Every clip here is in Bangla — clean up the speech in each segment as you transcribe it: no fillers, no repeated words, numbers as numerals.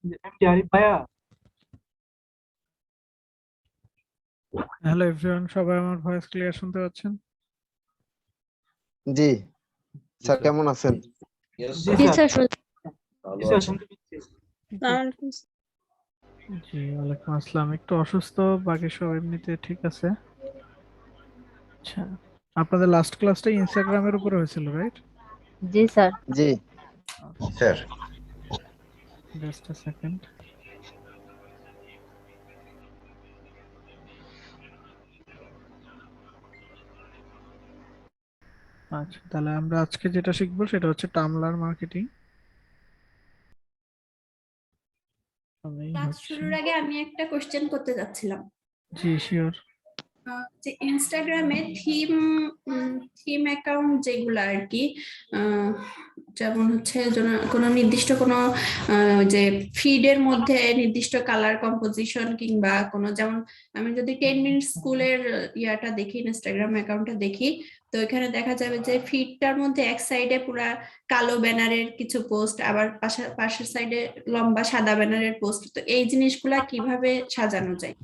এমডি আরিফ ভাইয়া। হ্যালো এভরিওয়ান, সবাই আমার ভয়েস ক্লিয়ার শুনতে পাচ্ছেন? জি স্যার, কেমন আছেন? জি জি স্যার। স্যার জি স্যার, শুনতে পাচ্ছি। জি, ওয়ালাইকুম আসসালাম। একটু অসুস্থ, বাকি সব এমনিতে ঠিক আছে। আচ্ছা, আপনাদের লাস্ট ক্লাসটা ইনস্টাগ্রামের উপরে হয়েছিল, রাইট? জি স্যার জি স্যার। জাস্ট আ সেকেন্ড। আচ্ছা, তাহলে আমরা আজকে যেটা শিখবো সেটা হচ্ছে টামলার মার্কেটিং। আমি ক্লাস হচ্ছে শুরুর আগে আমি একটা কোশ্চেন করতে যাচ্ছিলাম জি শিওর। যে ইনস্টাগ্রামে থিম অ্যাকাউন্ট যেগুলো আর কি, আহ, যেমন হচ্ছে কোনো নির্দিষ্ট কোনো যে ফিডের মধ্যে নির্দিষ্ট কালার কম্পোজিশন কিংবা কোনো, যেমন আমি যদি 10 মিনিট স্কুলের ইয়াটা দেখি, ইনস্টাগ্রাম অ্যাকাউন্টটা দেখি, তো এখানে দেখা যাবে যে ফিডটার মধ্যে এক সাইডে পুরা কালো ব্যানারের কিছু পোস্ট, আবার পাশের সাইডে লম্বা সাদা ব্যানারের পোস্ট। তো এই জিনিসগুলা কিভাবে সাজানো যায়?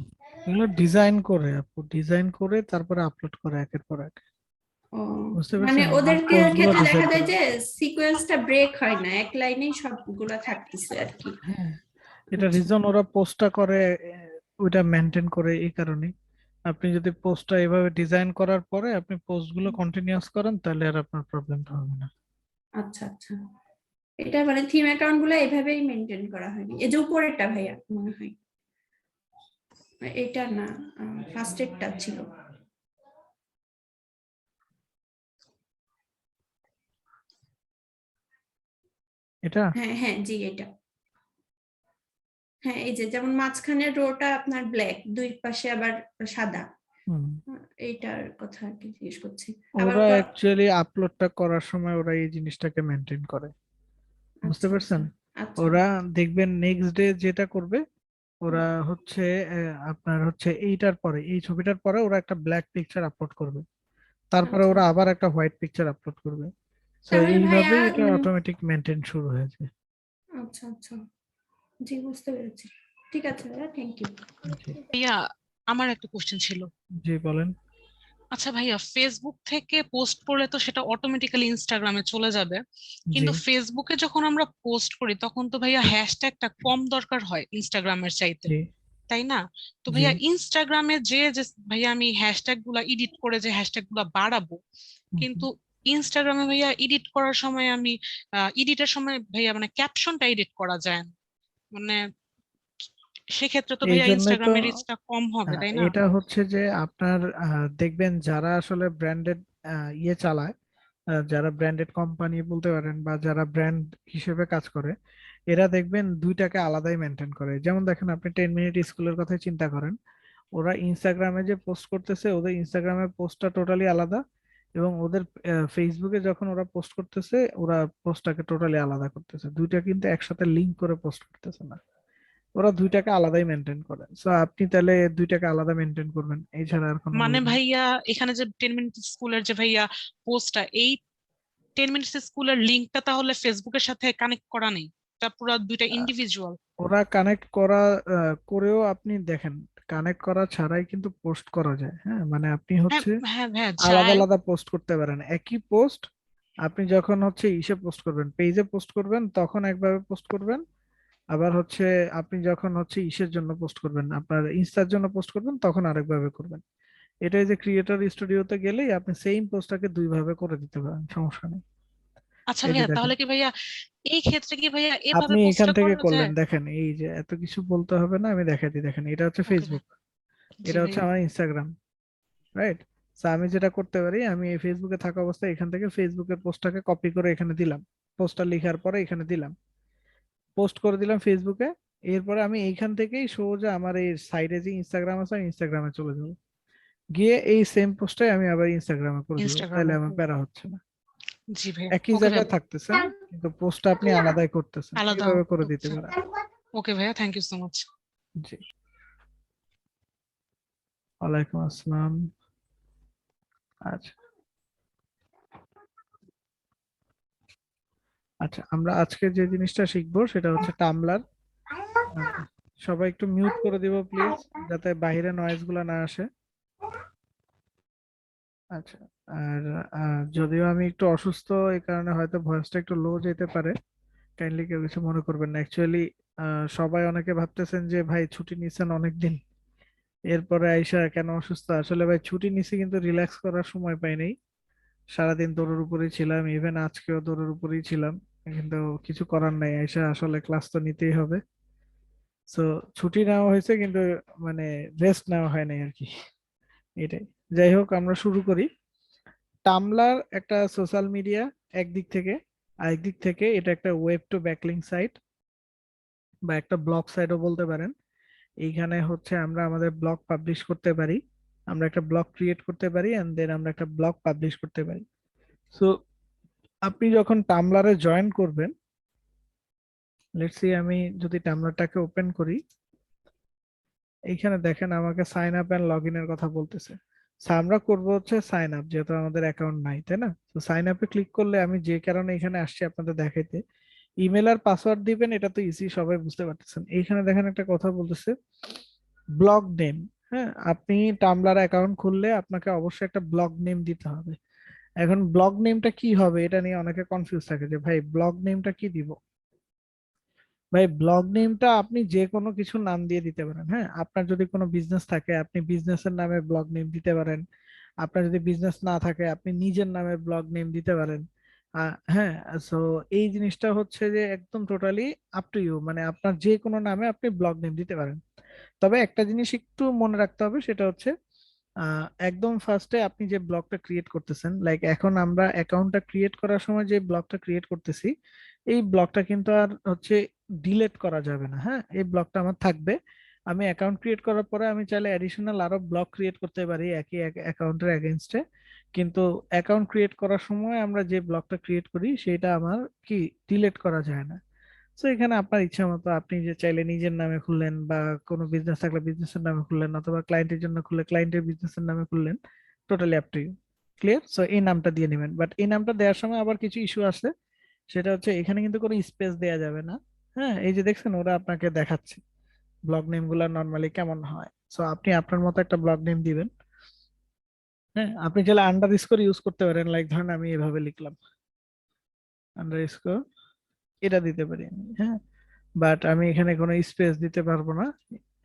এগুলো ডিজাইন করে, আপু ডিজাইন করে তারপরে আপলোড করে একের পর এক। ও, বুঝতে মানে পারছেন? ওদের পোস্ট গুলো ক্ষেত্রে দেখা ডিজাইন যায় করে। যে সিকোয়েন্সটা ব্রেক হয় না, এক লাইনেই সবগুলা থাকতেছে আর কি। হ্যাঁ, এটা আচ্ছা। রিজন ওরা পোস্টটা করে, ওইটা মেনটেন করে এই কারণে। আপনি যদি পোস্টটা এভাবে ডিজাইন করার পরে আপনি পোস্ট গুলো কন্টিনিউয়াস করেন, তাহলে আর আপনার প্রবলেমটা হবে না। আচ্ছা আচ্ছা, এটা মানে থিম অ্যাকাউন্ট গুলো এভাবেই মেনটেন করা হয়নি। এই যে উপরেরটা ভাইয়া মনে হয়, এটা না, ফার্স্ট এডটা ছিল। এটা হ্যাঁ হ্যাঁ জি, এটা। হ্যাঁ, এই যে যেমন মাঝখানের রোটা আপনার ব্ল্যাক, দুই পাশে আবার সাদা। হুম, এইটার কথা আর কি জিজ্ঞেস করছি। আবার ওরা অ্যাকচুয়ালি আপলোডটা করার সময় ওরা এই জিনিসটাকে মেনটেন করে। বুঝতে আচ্ছা আচ্ছা পারছেন? আচ্ছা ওরা দেখবেন নেক্সট ডে যেটা করবে, ওরা হচ্ছে আপনার হচ্ছে এইটার পরে, এই ছবিটার পরে ওরা একটা ব্ল্যাক পিকচার আপলোড করবে, তারপরে আচ্ছা। ওরা আবার একটা হোয়াইট পিকচার আপলোড করবে। তো তাহলে ভাইয়া এইভাবেই এটা অটোমেটিক মেনটেন শুরু হয়েছে। আচ্ছা আচ্ছা, জি বুঝতে পেরেছি। ঠিক আছে ভাইয়া, থ্যাংক ইউ। জি। ভাইয়া, আমার একটা কোশ্চেন ছিল। জি বলেন। আচ্ছা ভাইয়া, ফেসবুক থেকে পোস্ট করলে তো সেটা অটোমেটিক্যালি ইনস্টাগ্রামে চলে যাবে, জি কিন্তু ফেসবুকে যখন আমরা পোস্ট করি তখন তো ভাইয়া হ্যাশট্যাগটা কম দরকার হয় ইনস্টাগ্রামের চাইতে, জি তাই না? তো জি। ভাইয়া ইনস্টাগ্রামে যে ভাইয়া আমি হ্যাশট্যাগ গুলা এডিট করে যে হ্যাশট্যাগ গুলা বাড়াবো, হুম। কিন্তু ইনস্টাগ্রামে ভাইয়া এডিট করার সময় আমি এডিটের সময় ভাইয়া মানে ক্যাপশনটা এডিট করা যায় না, মানে সেক্ষেত্রে তো এই ভাইয়া জন্যই তো ইনস্টাগ্রামের রিচটা কম হবে, তাই না? এটা হচ্ছে যে আপনার দেখবেন যারা আসলে ব্র্যান্ডেড ইয়ে চালায়, যারা ব্র্যান্ডেড কোম্পানি বলতে পারেন বা যারা ব্র্যান্ড হিসেবে কাজ করে, এরা দেখবেন দুইটাকে আলাদাই মেনটেন করে। যেমন দেখেন, আপনি 10 মিনিট স্কুলের কথা চিন্তা করেন, ওরা ইনস্টাগ্রামে যে পোস্ট করতেছে, ওদের ইনস্টাগ্রামের পোস্টটা টোটালি আলাদা, এবং ওদের ফেসবুকে যখন ওরা পোস্ট করতেছে, ওরা পোস্টটাকে টোটালি আলাদা করতেছে। দুইটা কিন্তু একসাথে লিংক করে পোস্ট করতেছে না, ওরা দুইটাকে আলাদাই মেনটেন করে। সো আপনি তাহলে দুইটাকে আলাদা মেনটেন করবেন, এছাড়া আর কোনো মানে ওয়ে নেই। ভাইয়া, এখানে যে 10 মিনিট স্কুলের যে ভাইয়া পোস্টটা, এই 10 মিনিট স্কুলের লিঙ্কটা তাহলে ফেসবুকের সাথে কানেক্ট করা নেই, এটা পুরো দুইটা আহ, ইন্ডিভিজুয়াল? ওরা কানেক্ট করা করেও আপনি দেখেন, কানেক্ট করা ছাড়াই কিন্তু পোস্ট করা যায়। হ্যাঁ, মানে আপনি হ্যাঁ হচ্ছে হ্যাঁ হ্যাঁ, আলাদা যায়। আলাদা পোস্ট করতে পারেন। একই পোস্ট আপনি যখন হচ্ছে ইসে পোস্ট করবেন, পেজে পোস্ট করবেন, তখন একভাবে পোস্ট করবেন। আবার হচ্ছে আপনি যখন হচ্ছে ইসের জন্য পোস্ট করবেন, আপনার ইনস্টার জন্য পোস্ট করবেন, তখন আরেকভাবে করবেন। এটাই যে ক্রিয়েটর স্টুডিওতে গেলেই আপনি সেম পোস্টটাকে দুই ভাবে করে দিতে পারেন, সমস্যা নেই। আচ্ছা এই যে ভাইয়া, দেখেন, তাহলে কি ভাইয়া এই ক্ষেত্রে কি ভাইয়া এভাবে আপনি এখান পোস্টটা থেকে করা করলেন, যায়? দেখেন এই যে এত কিছু বলতে হবে না, আমি দেখাচ্ছি। দেখেন, এটা হচ্ছে ওকে ভাই। ফেসবুক, জি এটা হচ্ছে ভাইয়া। আমার ইনস্টাগ্রাম, রাইট? আমি যেটা করতে পারি, আমি এই ফেসবুকে থাকা অবস্থায় এখান থেকে ফেসবুকের পোস্টটাকে কপি করে এখানে দিলাম, পোস্টটা লেখার পরে এখানে দিলাম, পোস্ট করে দিলাম ফেসবুকে। এরপরে আমি এইখান থেকেই সোজা আমার এই সাইডে যে ইনস্টাগ্রাম আছে, ইনস্টাগ্রামে চলে যাবো, গিয়ে এই সেম পোস্টটাই আমি আবার ইনস্টাগ্রামে করে দিব, তাহলে ইনস্টাগ্রামে। আমার প্যারা হচ্ছে না। জি ভাইয়া। একই ওকে ভাইয়া। জায়গায় থাকতেছেন, কিন্তু পোস্টটা আপনি আলাদাই করতেছেন, আলাদা এইভাবে করে দিতে হচ্ছে। পারেন। ওকে ভাইয়া, থ্যাংক ইউ সো মাচ। জি, ওয়ালাইকুম আসসালাম। আচ্ছা আচ্ছা, আমরা আজকে যে জিনিসটা শিখবো সেটা হচ্ছে টামলার। সবাই একটু মিউট করে দিব প্লিজ, যাতে বাইরে নয়েজ গুলা না আসে। আচ্ছা। আর যদিও আমি একটু অসুস্থ, এই কারণে হয়তো ভয়েসটা একটু লো যেতে পারে, কাইন্ডলি কেউ কিছু মনে করবেন না। অ্যাকচুয়ালি সবাই অনেকে ভাবতেছেন যে ভাই ছুটি নিছেন অনেকদিন, এরপরে আইসা কেন অসুস্থ। আসলে ভাই ছুটি নিছি কিন্তু রিল্যাক্স করার সময় পাই নাই, সারাদিন দৌড়ের উপরেই ছিলাম, ইভেন আজকেও দৌড়ের উপরেই ছিলাম। কিন্তু কিছু করার নাই, আইসা আসলে ক্লাস তো নিতেই হবে। সো ছুটি নেওয়া হয়েছে কিন্তু মানে রেস্ট নেওয়া হয় নাই আর কি, এটাই। যাই হোক, আমরা শুরু করি। টামলার একটা সোশ্যাল মিডিয়া একদিক থেকে, আরেক দিক থেকে এটা একটা ওয়েব টু ব্যাকলিং সাইট বা একটা ব্লগ সাইটও বলতে পারেন। এইখানে হচ্ছে আমরা আমাদের ব্লগ পাবলিশ করতে পারি, আমরা একটা ব্লগ ক্রিয়েট করতে পারি এন্ড দেন আমরা একটা ব্লগ পাবলিশ করতে পারি। সো আপনি যখন টামলারে জয়েন করবেন, লেটস সি আমি যদি টামলারটাকে ওপেন করি, এইখানে দেখেন আমাকে সাইন আপ এন্ড লগ ইনের কথা বলতেছে। So, আমরা করব হচ্ছে সাইন আপ, যেহেতু আমাদের অ্যাকাউন্ট নাই, তাই না? তো সাইন আপে ক্লিক করলে আমি যে কারণে এখানে আসছি আপনাদের দেখাইতে, ইমেল আর পাসওয়ার্ড দিবেন, এটা তো ইজি, সবাই বুঝতে পারতেছেন। এইখানে দেখেন একটা কথা বলতেছে ব্লগ নেম। হ্যাঁ, আপনি টামলার অ্যাকাউন্ট খুললে আপনাকে অবশ্যই একটা ব্লগ নেম দিতে হবে। এখন ব্লগ নেমটা কি হবে এটা নিয়ে অনেকে কনফিউজ থাকে যে ভাই ব্লগ নেমটা কি দিব। ভাই ব্লগ নেমটা আপনি যে কোনো কিছু নাম দিয়ে দিতে পারেন। হ্যাঁ, আপনার যদি কোনো বিজনেস থাকে আপনি বিজনেসের নামে ব্লগ নেম দিতে পারেন, আপনার যদি বিজনেস না থাকে আপনি নিজের নামে ব্লগ নেম দিতে পারেন। হ্যাঁ। সো এই জিনিসটা হচ্ছে যে একদম টোটালি আপ টু ইউ, মানে আপনার যে কোনো নামে আপনি ব্লগ নেম দিতে পারেন। তবে একটা জিনিস একটু মনে রাখতে হবে, সেটা হচ্ছে একদম ফার্স্টে আপনি যে ব্লগটা ক্রিয়েট করতেছেন, লাইক এখন আমরা অ্যাকাউন্টটা ক্রিয়েট করার সময় যে ব্লগটা ক্রিয়েট করতেছি, এই ব্লগটা কিন্তু আর হচ্ছে ডিলেট করা যাবে না। হ্যাঁ, এই ব্লগটা আমার থাকবে। আমি অ্যাকাউন্ট ক্রিয়েট করার পরে আমি চাইলে অ্যাডিশনাল আরো ব্লগ ক্রিয়েট করতে পারি একই অ্যাকাউন্টের এগেনস্টে, কিন্তু অ্যাকাউন্ট ক্রিয়েট করার সময় আমরা যে ব্লগটা ক্রিয়েট করি সেটা আমার কি ডিলেট করা যায় না। তো এখানে আপনার ইচ্ছা মতো আপনি যে চাইলে নিজের নামে খুললেন, বা কোনো বিজনেস থাকলে বিজনেসের নামে খুললেন, অথবা ক্লায়েন্টের জন্য খুললে ক্লায়েন্টের বিজনেসের নামে খুললেন, totally up to you. Clear? So এই নামটা দিয়ে নেবেন, বাট এই নামটা দেওয়ার সময় আবার কিছু ইস্যু আছে। সেটা হচ্ছে এখানে কিন্তু কোনো স্পেস দেওয়া যাবে না। হ্যাঁ, এই যে দেখছেন ওরা আপনাকে দেখাচ্ছে ব্লগ নেম গুলা নর্মালি কেমন হয়। সো আপনি আপনার মতো একটা ব্লগ নেম দিবেন। হ্যাঁ, আপনি চাইলে আন্ডার স্কোর ইউজ করতে পারেন, লাইক ধরেন আমি এভাবে লিখলাম আন্ডার স্কোর, এটা দিতে পারি আমি। হ্যাঁ, বাট আমি এখানে কোনো স্পেস দিতে পারবো না।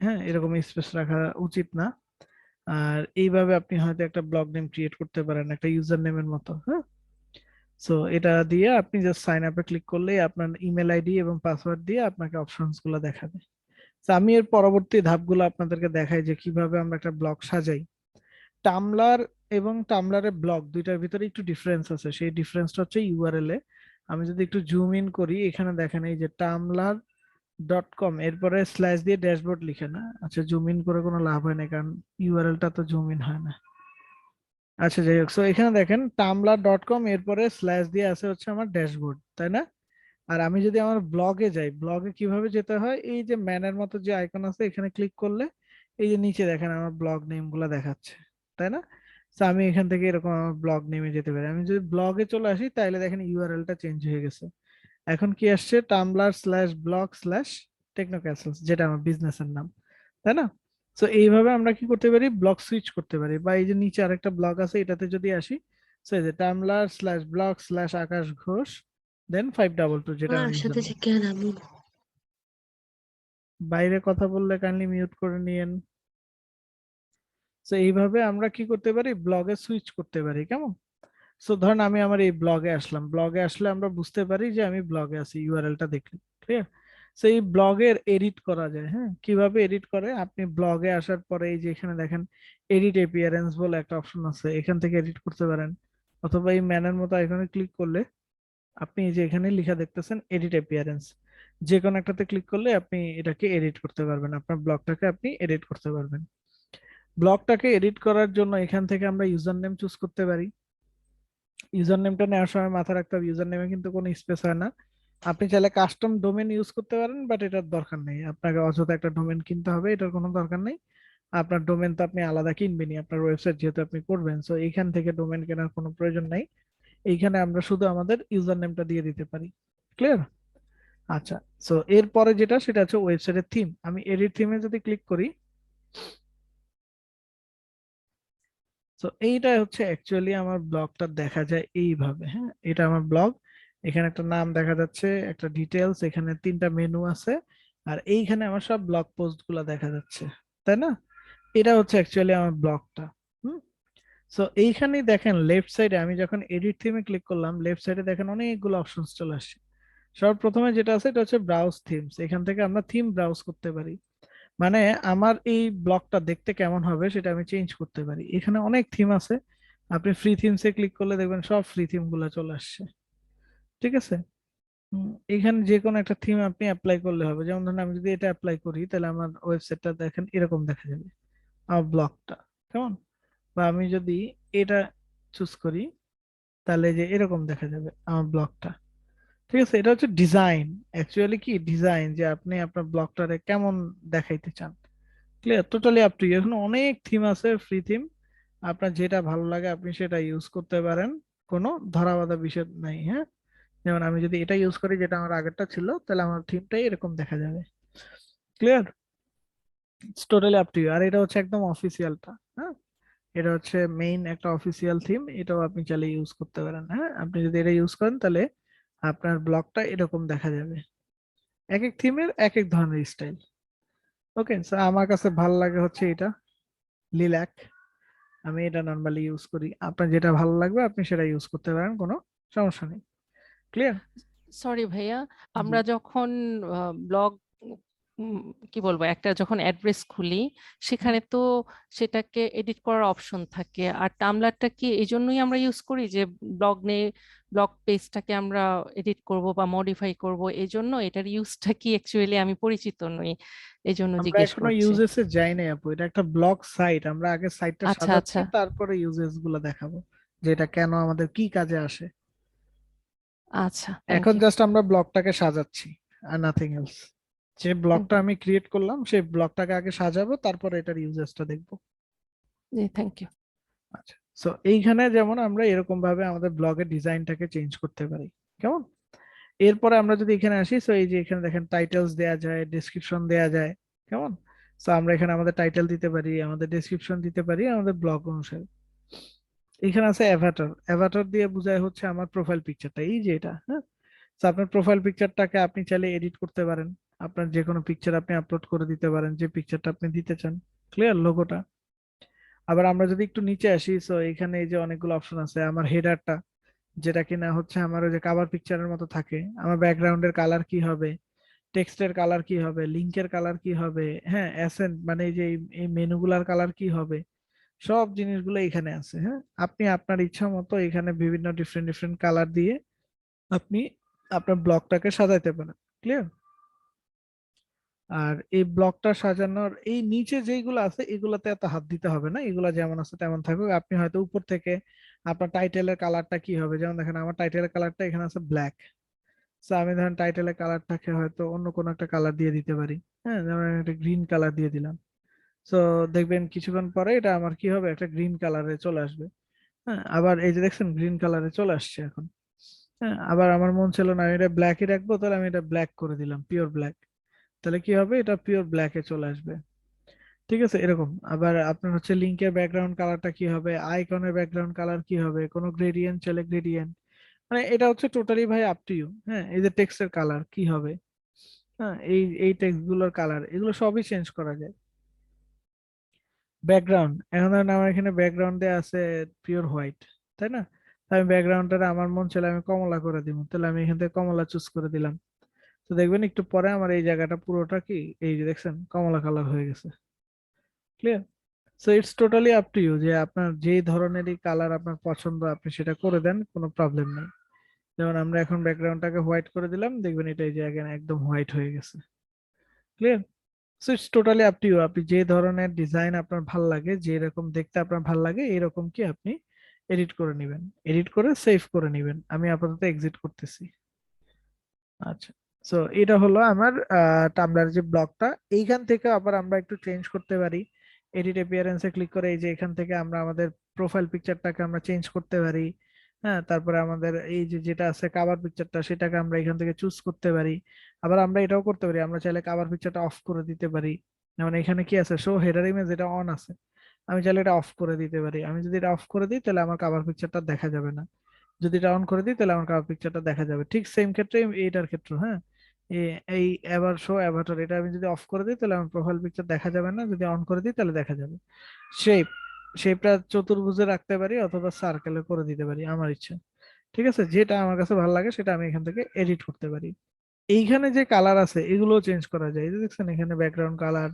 হ্যাঁ, এরকম স্পেস রাখা উচিত না। আর এইভাবে আপনি হয়তো একটা ব্লগ নেম ক্রিয়েট করতে পারেন একটা ইউজার নেমের মতো। হ্যাঁ, সো এটা দিয়ে আপনি জাস্ট সাইন আপে ক্লিক করলেই আপনার ইমেল আইডি এবং পাসওয়ার্ড দিয়ে আপনাকে অপশনস গুলো দেখাবে। তো আমি এর পরবর্তী ধাপগুলো আপনাদেরকে দেখাই যে কিভাবে আমরা একটা ব্লগ সাজাই। টামলার এবং টামলারের ব্লগ দুইটার ভিতরে একটু ডিফারেন্স আছে, সেই ডিফারেন্সটা হচ্ছে ইউআরএল এ। আমি যদি একটু জুম ইন করি, এখানে দেখেন এই যে টামলার ডট কম, এরপরে স্ল্যাশ দিয়ে ড্যাশবোর্ড লিখে না। আচ্ছা, জুম ইন করে কোনো লাভ হয় না, কারণ ইউআরএলটা তো জুম ইন হয় না। আচ্ছা, যাই হোক, সো এখানে দেখেন টামলার ডট কম, এরপরে স্ল্যাশ দিয়ে আছে হচ্ছে আমার ড্যাশবোর্ড, তাই না? আর আমি যদি আমার ব্লগে যাই, ব্লগে কিভাবে যেতে হয়, এই যে ম্যানের মতো যে আইকন আছে এখানে ক্লিক করলে এই যে নিচে দেখেন আমার ব্লগ নেম গুলা দেখাচ্ছে, তাই না? তো আমি এখান থেকে এরকম আমার ব্লগ নেমে যেতে পারি। আমি যদি ব্লগে চলে আসি তাহলে দেখেন ইউআরএলটা চেঞ্জ হয়ে গেছে। এখন কি আসছে, Tumblr slash blog slash techno castles, যেটা আমার বিজনেসের নাম, তাই না? তো এইভাবে আমরা কি করতে পারি, ব্লগ সুইচ করতে পারি। বা এই যে নিচে আরেকটা ব্লগ আছে, এটাতে যদি আসি, সো এই যে টামলার স্ল্যাশ ব্লগ স্ল্যাশ আকাশ ঘোষ দেন 522, যেটা আমার সাথে username। কেন আমি বাইরে কথা বললে কাইন্ডলি মিউট করে নিয়েন। তো এইভাবে আমরা কি করতে পারি, ব্লগে সুইচ করতে পারি, কেমন? সো ধরেন আমি আমার এই ব্লগে আসলাম, ব্লগে আসলে আমরা বুঝতে পারি যে আমি ব্লগে আছি ইউআরএলটা দেখলে। ক্লিয়ার? সো এই ব্লগের এডিট করা যায়। হ্যাঁ, কিভাবে এডিট করে, আপনি ব্লগে আসার পরে এই যে এখানে দেখেন এডিট এপিয়ারেন্স বলে একটা অপশন আছে, এখান থেকে এডিট করতে পারেন। অথবা এই ম্যানের মতো আইকনে ক্লিক করলে আপনি এই যে এখানে লেখা দেখতেছেন এডিট এপিয়ারেন্স, যে কোনো একটাতে ক্লিক করলে আপনি এটাকে এডিট করতে পারবেন, আপনার ব্লগটাকে আপনি এডিট করতে পারবেন। ব্লগটাকে এডিট করার জন্য এখান থেকে আমরা ইউজার নেম চুজ করতে পারি। ইউজার নেমটা নেওয়ার সময় মাথায় রাখতে হবে ইউজার নেমে কিন্তু কোনো স্পেস হয় না। আপনি চাইলে কাস্টম ডোমেন ইউজ করতে পারেন, বাট এটার দরকার নেই, আপনাকে অযথা একটা ডোমেন কিনতে হবে, এটার কোনো দরকার নেই। আপনার ডোমেন তো আপনি আলাদা কিনবেনই আপনার ওয়েবসাইট যেহেতু আপনি করবেন, সো এইখান থেকে ডোমেন কেনার কোনো প্রয়োজন নাই। এইখানে আমরা শুধু আমাদের ইউজার নেমটা দিয়ে দিতে পারি। ক্লিয়ার? আচ্ছা, সো এরপরে যেটা সেটা হচ্ছে ওয়েবসাইটের থিম। আমি এডিট থিমে যদি ক্লিক করি, তো এইটা হচ্ছে অ্যাকচুয়ালি আমার ব্লগটা দেখা যায় এইভাবে। হ্যাঁ, এটা আমার ব্লগ, এখানে একটা নাম দেখা যাচ্ছে, একটা ডিটেলস, এখানে 3টা মেনু আছে, আর এইখানে আমার সব ব্লগ পোস্ট গুলা দেখা যাচ্ছে, তাই না? এটা হচ্ছে অ্যাকচুয়ালি আমার ব্লগটা। হুম। সো এইখানেই দেখেন লেফট সাইডে আমি যখন এডিট থিমে ক্লিক করলাম, লেফট সাইডে দেখেন অনেকগুলো অপশনস চলে আসছে। সর্বপ্রথমে যেটা আছে এটা হচ্ছে ব্রাউজ থিমস, এখান থেকে আমরা থিম ব্রাউজ করতে পারি। মানে আমার এই ব্লগটা দেখতে কেমন হবে সেটা আমি চেঞ্জ করতে পারি। এখানে অনেক থিম আছে, আপনি ফ্রি থিমসে ক্লিক করলে দেখবেন সব ফ্রি থিম গুলা চলে আসছে। ঠিক আছে। এখানে যে কোনো একটা থিম আপনি অ্যাপ্লাই করলে হবে। যেমন ধরুন আমি যদি এটা অ্যাপ্লাই করি তাহলে আমার ওয়েবসাইটটা দেখেন এরকম দেখা যাবে, আমার ব্লগটা কেমন। বা আমি যদি এটা চুজ করি তাহলে যে এরকম দেখা যাবে আমার ব্লগটা। ঠিক আছে, এটা হচ্ছে ডিজাইন। অ্যাকচুয়ালি কি ডিজাইন, যে আপনি আপনার ব্লগটারে কেমন দেখাইতে চান। Clear, totally up to you. এখন অনেক থিম আছে, ফ্রি থিম, আপনার যেটা ভালো লাগে আপনি সেটা ইউজ করতে পারেন, কোনো ধরা বাঁধা বিষয় নাই। হ্যাঁ, যেমন আমি যদি এটা ইউজ করি যেটা আমার আগেরটা ছিল, তাহলে আমার থিমটাই এরকম দেখা যাবে। Clear, it's totally up to you. আর এটা হচ্ছে একদম অফিসিয়ালটা। হ্যাঁ, এটা হচ্ছে মেইন একটা অফিসিয়াল থিম, এটাও আপনি চাইলে ইউজ করতে পারেন। হ্যাঁ, আপনি যদি এটা ইউজ করেন তাহলে আপনার ব্লগটা এরকম দেখা যাবে। এক এক থিমের এক এক ধরনের স্টাইল। ওকে, সো আমার কাছে ভালো লাগে হচ্ছে এটা, লিল্যাক। আমি এটা নর্মালি ইউজ করি, আপনার যেটা ভালো লাগবে আপনি সেটা ইউজ করতে পারেন, কোনো সমস্যা নেই। ক্লিয়ার। সরি ভাইয়া, জি। আমরা যখন ব্লগ কি বলবো, একটা যখন অ্যাড্রেস খুলি সেখানে তো সেটাকে এডিট করার অপশন থাকে, আর টামলারটা কি এই জন্যই আমরা ইউজ করি যে ব্লগ পেজটাকে আমরা এডিট করব বা মডিফাই করব, এই জন্য এটার ইউজটা কি অ্যাকচুয়ালি আমি পরিচিত নই, এই জন্য আমরা জিজ্ঞেস এখনো করছি। ইউজেস এ যাই নাই আপু, এটা একটা ব্লগ সাইট, আমরা আগে সাইটটা আচ্ছা সাজাচ্ছি আচ্ছা তারপরে ইউজেস গুলো দেখাবো, যে এটা কেন আমাদের কি কাজে আসে। আচ্ছা, থ্যাংক এখন ইউ। জাস্ট আমরা ব্লগটাকে সাজাচ্ছি, আর নাথিং এলস। যে ব্লগটা আমি ক্রিয়েট করলাম সেই ব্লগটাকে আগে সাজাবো, তারপরে এটার ইউজেসটা দেখবো। জি, থ্যাংক ইউ। আচ্ছা, সো এইখানে যেমন আমরা এরকম ভাবে আমাদের ব্লগের ডিজাইনটাকে চেঞ্জ করতে পারি, কেমন। এরপরে আমরা যদি এখানে আসি, সো এই যে এখানে দেখেন টাইটেলস দেয়া যায়, ডেসক্রিপশন দেয়া যায়, কেমন। সো আমরা এখানে আমাদের টাইটেল দিতে পারি, আমাদের ডেসক্রিপশন দিতে পারি আমাদের ব্লগ অনুসারে। এখানে আছে অ্যাভাটার, অ্যাভাটার দিয়ে বোঝায় হচ্ছে আমার প্রোফাইল পিকচারটা, এই যে এটা। হ্যাঁ, তো আপনার প্রোফাইল পিকচারটাকে আপনি চাইলে এডিট করতে পারেন, আপনার যে কোনো পিকচার আপনি আপলোড করে দিতে পারেন, যে পিকচারটা আপনি দিতে চান। ক্লিয়ার, লোগোটা। আবার আমরা যদি একটু নিচে আসি, সো এখানে এই যে অনেকগুলো অপশন আছে, আমার হেডারটা যেটা কিনা হচ্ছে আমার ওই যে কাভার পিকচারের মতো থাকে, আমার ব্যাকগ্রাউন্ডের কালার কি হবে, টেক্সটের কালার কি হবে, লিংকের কালার কি হবে, হ্যাঁ অ্যাসেন্ট মানে এই যে এই মেনুগুলার কালার কি হবে, সব জিনিসগুলো এখানে আছে। হ্যাঁ, আপনি আপনার ইচ্ছা মতো এখানে বিভিন্ন ডিফারেন্ট ডিফারেন্ট কালার দিয়ে আপনি আপনার ব্লগটাকে সাজাইতে পারেন। ক্লিয়ার। আর এই ব্লগটা সাজানোর এই নিচে যেগুলো আছে এগুলাতে এত হাত দিতে হবে না, এগুলা যেমন আছে তেমন থাকুক। আপনি হয়তো উপর থেকে আপনার টাইটেলের কালারটা কি হবে, যেমন দেখেন আমার টাইটেলের কালারটা এখানে আছে ব্ল্যাক, তো আমি ধরেন টাইটেলের কালারটাকে হয়তো অন্য কোনো একটা কালার দিয়ে দিতে পারি। হ্যাঁ, যেমন আমি একটা গ্রিন কালার দিয়ে দিলাম, তো দেখবেন কিছুক্ষণ পরে এটা আমার কি হবে, একটা গ্রিন কালারে চলে আসবে। হ্যাঁ, আবার এই যে দেখছেন গ্রিন কালারে চলে আসছে এখন। হ্যাঁ, আবার আমার মন ছিল না আমি এটা ব্ল্যাকই রাখবো, তাহলে আমি এটা ব্ল্যাক করে দিলাম, পিওর ব্ল্যাক, তাহলে কি হবে, এটা পিওর ব্ল্যাকে চলে আসবে। ঠিক আছে, এরকম। আবার আপনার হচ্ছে লিংকের ব্যাকগ্রাউন্ড কালারটা কি হবে, আইকনের ব্যাকগ্রাউন্ড কালার কি হবে, কোনো গ্রেডিয়েন্ট চলে গ্রেডিয়েন্ট, মানে এটা হচ্ছে টোটালি ভাই আপ টু ইউ। হ্যাঁ, এই যে টেক্সটের কালার কি হবে, হ্যাঁ এই এই টেক্সট গুলোর কালার এগুলো সবই চেঞ্জ করা যায়। ব্যাকগ্রাউন্ড, এখন ধরেন আমার এখানে ব্যাকগ্রাউন্ডে আছে পিওর হোয়াইট, তাই না। তো আমি ব্যাকগ্রাউন্ডটা আমার মন চাইলে আমি কমলা করে দিব, তাহলে আমি এখান থেকে কমলা চুজ করে দিলাম। তো দেখবেন একটু পরে আমার এই জায়গাটা পুরোটা কি, এই যে দেখছেন কমলা কালার হয়ে গেছে। Clear. So it's totally up to you, যে আপনার যে ধরনেরই কালার আপনার পছন্দ আপনি সেটা করে দেন, কোনো প্রবলেম নেই। যেমন আমরা এখন ব্যাকগ্রাউন্ডটাকে হোয়াইট করে দিলাম, দেখবেন এটা এই যে একদম হোয়াইট হয়ে গেছে। Clear. So it's totally up to you, আপনি যে ধরনের ডিজাইন আপনার ভাল লাগে, যে রকম দেখতে আপনার ভাল লাগে এরকম কি আপনি এডিট করে নেবেন, এডিট করে সেভ করে নেবেন। আমি আপাতত এক্সিট করতেছি। আচ্ছা, সো এটা হলো আমার টামলার যে ব্লকটা। এইখান থেকে আবার আমরা একটু চেঞ্জ করতে পারি, এডিট অ্যাপিয়ারেন্সে ক্লিক করে এই যে এখান থেকে আমরা আমাদের প্রোফাইল পিকচারটাকে আমরা চেঞ্জ করতে পারি। হ্যাঁ, তারপরে আমাদের এই যে যেটা আছে কাভার পিকচারটা, সেটাকে আমরা এখান থেকে চুজ করতে পারি। আবার আমরা এটাও করতে পারি, আমরা চাইলে কাভার পিকচারটা অফ করে দিতে পারি। যেমন এখানে কি আছে, শো হেডার ইমেজ, এটা অন আছে, আমি চাইলে এটা অফ করে দিতে পারি। আমি যদি এটা অফ করে দিই তাহলে আমার কাভার পিকচারটা দেখা যাবে না, যদি এটা অন করে দিই তাহলে আমার কাভার পিকচারটা দেখা যাবে। ঠিক সেম ক্ষেত্রে এইটার ক্ষেত্রে, হ্যাঁ, এই এবার শো অ্যাভাটার, এটা আমি যদি অফ করে দিই তাহলে আমার প্রোফাইল পিকচার দেখা যাবে না, যদি অন করে দিই তাহলে দেখা যাবে। শেপ, শেপটা চতুর্ভুজে রাখতে পারি অথবা সার্কেলে করে দিতে পারি, আমার ইচ্ছা। ঠিক আছে, যেটা আমার কাছে ভালো লাগে সেটা আমি এখান থেকে এডিট করতে পারি। এইখানে যে কালার আছে এগুলো চেঞ্জ করা যায়, এই যে দেখছেন এখানে ব্যাকগ্রাউন্ড কালার,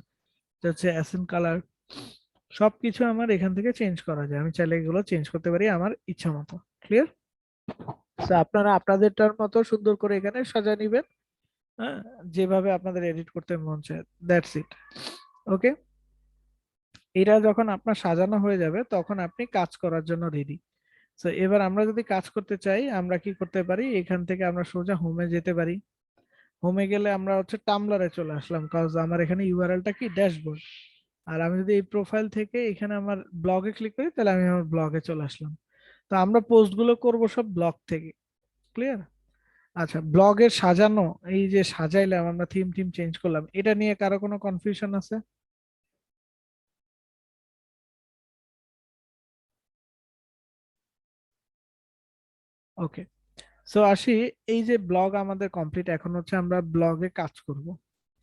হচ্ছে অ্যাসেন্ট কালার, সবকিছু আমার এখান থেকে চেঞ্জ করা যায়। আমি চাইলে এগুলো চেঞ্জ করতে পারি আমার ইচ্ছা মতো। ক্লিয়ার? তো আপনারা আপনাদেরটার মতো সুন্দর করে এখানে সাজিয়ে নিবেন, হ্যাঁ, যেভাবে আপনাদের এডিট করতে মন চায়। That's it. ওকে, এটা যখন আপনার সাজানো হয়ে যাবে তখন আপনি কাজ করার জন্য রেডি। তো এবার আমরা যদি কাজ করতে চাই আমরা কি করতে পারি, এখান থেকে আমরা সোজা হোমে যেতে পারি। হোমে গেলে আমরা হচ্ছে টামলারে চলে আসলাম, কজ আমার এখানে ইউআরএলটা কি ড্যাশবোর্ড। আর আমি যদি এই প্রোফাইল থেকে এখানে আমার ব্লগে ক্লিক করি তাহলে আমি আমার ব্লগে চলে আসলাম। তো আমরা পোস্ট গুলো করবো সব ব্লগ থেকে। ক্লিয়ার? আচ্ছা, ব্লগের সাজানো, এই যে সাজাইলাম আমরা, থিম টিম চেঞ্জ করলাম, এটা নিয়ে কারো কোনো কনফিউশন আছে? ওকে, সো আসি, এই যে ব্লগ আমাদের কমপ্লিট, এখন হচ্ছে আমরা ব্লগে কাজ করব।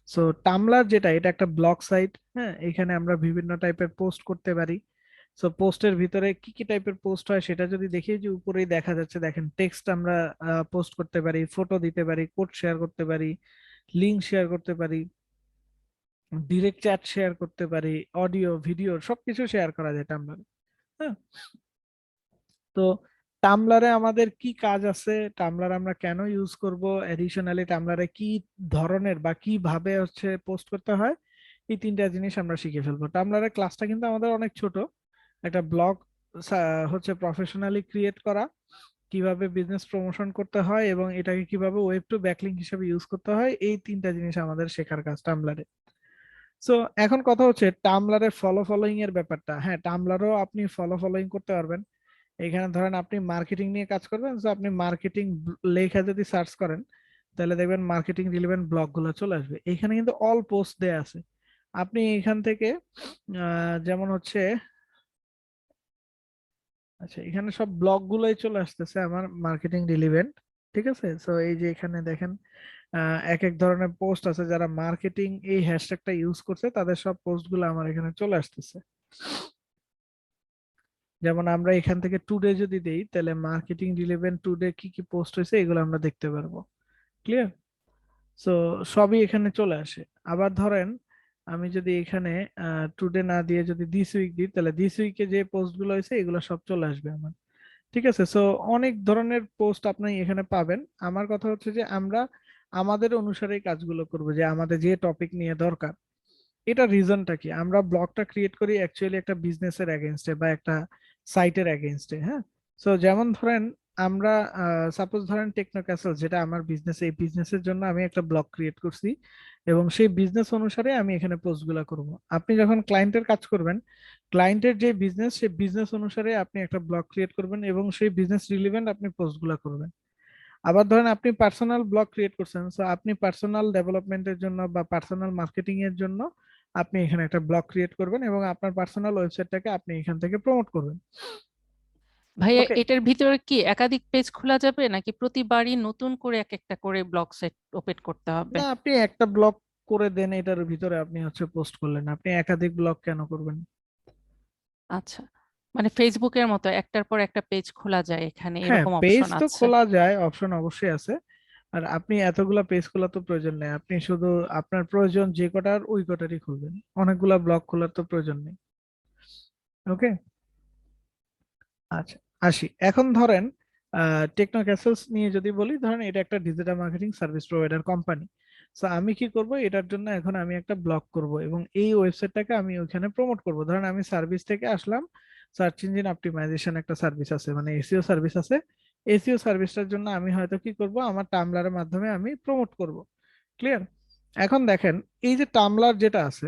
সো টামলার যেটা, এটা একটা ব্লগ সাইট, হ্যাঁ, এখানে আমরা বিভিন্ন টাইপের পোস্ট করতে পারি। সো পোস্টের ভিতরে কি কি টাইপের পোস্ট হয় সেটা যদি দেখি, যে উপরেই দেখা যাচ্ছে, দেখেন টেক্সট আমরা পোস্ট করতে পারি, ফটো দিতে পারি, কোড শেয়ার করতে পারি, লিঙ্ক শেয়ার করতে পারি, ডিরেক্ট চ্যাট শেয়ার করতে পারি, অডিও ভিডিও সবকিছু শেয়ার করা যায় টামলারে। হ্যাঁ, তো টামলারে আমাদের কি কাজ আছে, টামলার আমরা কেন ইউজ করব, এডিশনালি টামলারে কি ধরনের বা কিভাবে হচ্ছে পোস্ট করতে হয়, এই তিনটা জিনিস আমরা শিখে ফেলবো। টামলারের ক্লাসটা কিন্তু আমাদের অনেক ছোট, একটা ব্লগ হচ্ছে প্রফেশনালি ক্রিয়েট করা, কিভাবে বিজনেস প্রমোশন করতে হয় এবং এটাকে কিভাবে ওয়েব টু ব্যাকলিংক হিসেবে ইউজ করতে হয়, এই তিনটা জিনিস আমাদের শেখার কাজ টামলারে। সো এখন কথা হচ্ছে টামলারের ফলো ফলোইং এর ব্যাপারটা। হ্যাঁ, টামলারও আপনি ফলো ফলোইং করতে পারবেন। এখানে ধরেন আপনি মার্কেটিং নিয়ে কাজ করবেন, তো আপনি মার্কেটিং লেখা যদি সার্চ করেন তাহলে দেখবেন মার্কেটিং রিলেভেন্ট ব্লগ গুলো চলে আসবে। এখানে কিন্তু অল পোস্ট দেয়া আছে, আপনি এখান থেকে যেমন হচ্ছে, আচ্ছা এখানে সব ব্লগ গুলোই চলে আসতেছে আমার মার্কেটিং রিলেভেন্ট। ঠিক আছে, সো এই যে এখানে দেখেন এক এক ধরনের পোস্ট আছে, যারা মার্কেটিং এই হ্যাশট্যাগটা ইউজ করছে তাদের সব পোস্ট গুলো আমার এখানে চলে আসতেছে। যেমন আমরা এখান থেকে টুডে যদি দেই তাহলে মার্কেটিং রিলেভেন্ট টুডে কি কি পোস্ট হয়েছে এগুলো আমরা দেখতে পারবো। ক্লিয়ার? সো সবই এখানে চলে আসে। আবার ধরেন আমি যদি এখানে টুডে না দিয়ে যদি দিস উইক দিই তাহলে দিস উইকে যে পোস্ট গুলো হয়েছে এগুলো সব চলে আসবে আমার। ঠিক আছে, সো অনেক ধরনের পোস্ট আপনি এখানে পাবেন। আমার কথা হচ্ছে যে আমরা আমাদের অনুসারে কাজগুলো করব, যে আমাদের যে টপিক নিয়ে দরকার, এটা রিজনটা কি, আমরা ব্লগটা ক্রিয়েট করি অ্যাকচুয়ালি একটা বিজনেসের এগেনস্টে বা একটা সাইটের এগেনস্টে। হ্যাঁ, সো যেমন ধরেন আমরা সাপোজ ধরেন টেকনো ক্যাসেল, যেটা আমার বিজনেস, এই বিজনেসের জন্য আমি একটা ব্লগ ক্রিয়েট করছি এবং সেই বিজনেস অনুসারে আমি এখানে পোস্টগুলো করব। আপনি যখন ক্লায়েন্টের কাজ করবেন, ক্লায়েন্টের যে বিজনেস, সেই বিজনেস অনুসারে আপনি একটা ব্লগ ক্রিয়েট করবেন এবং সেই বিজনেস রিলেভেন্ট আপনি পোস্টগুলো করবেন। আবার ধরেন আপনি পার্সোনাল ব্লগ ক্রিয়েট করছেন, সো আপনি পার্সোনাল ডেভেলপমেন্টের জন্য বা পার্সোনাল মার্কেটিং এর জন্য আপনি এখানে একটা ব্লগ ক্রিয়েট করবেন এবং আপনার পার্সোনাল ওয়েবসাইটটাকে আপনি এখান থেকে প্রমোট করবেন। ভাইয়া ওকে, এটার ভিতরে কি একাধিক পেজ খোলা যাবে নাকি প্রতিবারই নতুন করে এক একটা করে ব্লগ সাইট ওপেন করতে হবে? না আপনি একটা ব্লগ করে দেন, এটার ভিতরে আপনি হচ্ছে পোস্ট করলেন, আপনি একাধিক ব্লগ কেন করবেন? আচ্ছা, মানে ফেসবুকের মতো একটার পর একটা পেজ খোলা যায় এখানে, হ্যাঁ, এরকম পেজ অপশন তো আছে? খোলা যায়, অপশন অবশ্যই আছে। আর আপনি এতগুলা পেজ খোলার তো প্রয়োজন নেই, আপনি শুধু আপনার প্রয়োজন যে কটার ওই কটারই খুলবেন, অনেকগুলা ব্লগ খোলার তো প্রয়োজন নেই। ওকে, আচ্ছা আসি, এখন ধরেন টেকনো ক্যাসেলস নিয়ে যদি বলি, ধরেন এটা একটা digital marketing service provider company. So আমি কি করব, এটার জন্য এখন আমি একটা ব্লগ করব এবং এই ওয়েবসাইটটাকে আমি ওইখানে প্রমোট করব। ধরেন আমি সার্ভিস থেকে আসলাম, সার্চ ইঞ্জিন অপটিমাইজেশন একটা সার্ভিস আছে, মানে এসইও সার্ভিস আছে। এসইও সার্ভিসটার জন্য আমি হয়তো কি করব, আমার টামলারের মাধ্যমে আমি প্রমোট করব। ক্লিয়ার? এখন দেখেন এই যে টামলার যেটা আছে,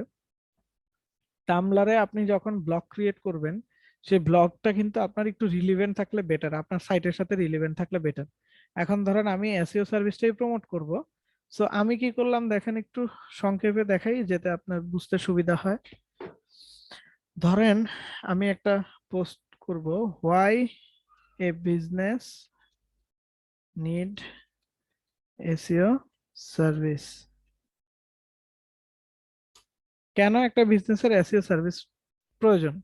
টামলারে আপনি যখন ব্লগ ক্রিয়েট করবেন সেই ব্লগটা কিন্তু আপনার একটু রিলিভেন্ট থাকলে বেটার, আপনার সাইটের সাথে রিলিভেন্ট থাকলে বেটার। এখন ধরেন আমি এসইও সার্ভিসটাই প্রমোট করব, সো আমি কি করলাম দেখেন একটু সংক্ষেপে দেখাই যাতে আপনার বুঝতে সুবিধা হয়। ধরেন আমি একটা পোস্ট করব, why A business need SEO service. কেন একটা বিজনেসের এসইও সার্ভিস প্রয়োজন?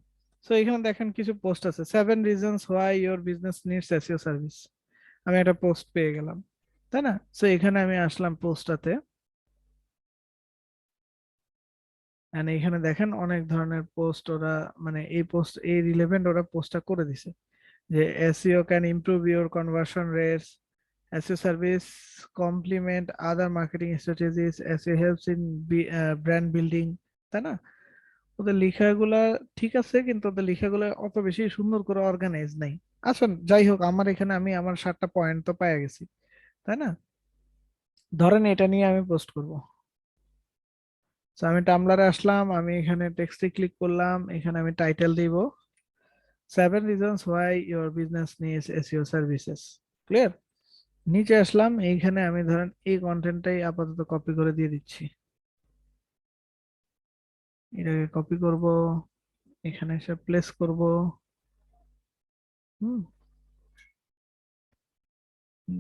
সো এখানে দেখেন কিছু পোস্ট আছে, 7 reasons why your business needs SEO service. আমি একটা পোস্ট পেয়ে গেলাম, তাই না? সো এখানে আমি আসলাম পোস্টটাতে, এন্ড এখানে দেখেন অনেক ধরনের পোস্ট ওরা, মানে এই পোস্ট এই রিলেভেন্ট ওরা পোস্টটা করে দিছে যে SEO can improve your conversion rates, SEO service complement other marketing strategies, SEO helps in brand building, তাই না? ওদের লেখাগুলা ঠিক আছে, কিন্তু ওদের লেখাগুলো অত বেশি সুন্দর করে অর্গানাইজ নাই। আসুন যাই হোক, আমার এখানে আমি আমার 7টা পয়েন্ট তো পেয়ে গেছি, তাই না? ধরেন এটা নিয়ে আমি পোস্ট করব। তো আমি টামলারে আসলাম, আমি এখানে টেক্সটে ক্লিক করলাম, এখানে আমি টাইটেল দিব 7 reasons why your business needs SEO services। Clear? নিচে আসলাম, এইখানে আমি ধরেন এই কন্টেন্টটাই আপাতত কপি করে দিয়ে দিচ্ছি। এটাকে কপি করব, এখানে এসে প্লেস করব। হুম,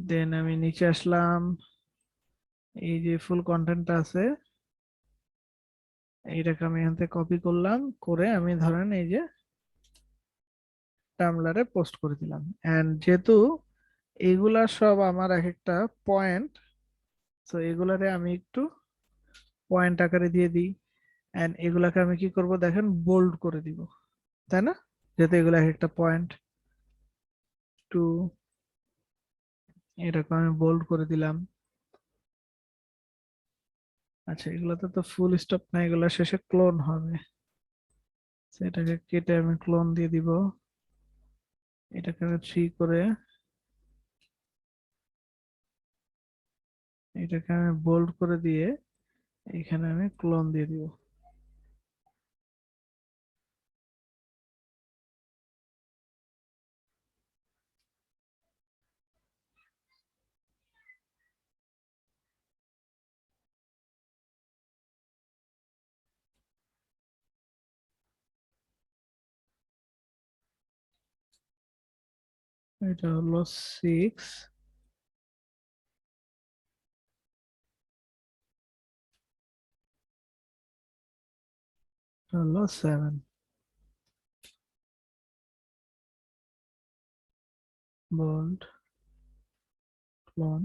দেন আমি নিচে আসলাম, এই যে ফুল কন্টেন্টটা আছে এইটাকে আমি এখান থেকে কপি করলাম, করে আমি ধরেন এই যে টামলারে পোস্ট করে দিলাম। এন্ড যেহেতু এগুলা সব আমার এক একটা পয়েন্ট, তো এগুলারে আমি একটু পয়েন্ট আকারে দিয়ে দিই। এন্ড এগুলাকে আমি কি করব দেখেন, বোল্ড করে দিব, তাই না? যেহেতু এগুলো এক একটা পয়েন্ট, টু এটাকে আমি বোল্ড করে দিলাম। আচ্ছা, এগুলোতে তো ফুল স্টপ না, এগুলো শেষে ক্লোন হবে, তো এটাকে কেটে আমি ক্লোন দিয়ে দিব। এটাকে আমি 3 করে, এটাকে আমি বোল্ড করে দিয়ে এখানে আমি ক্লোন দিয়ে দিব। এটা হলো 6, হলো 7, বোল্ড, ক্লোন।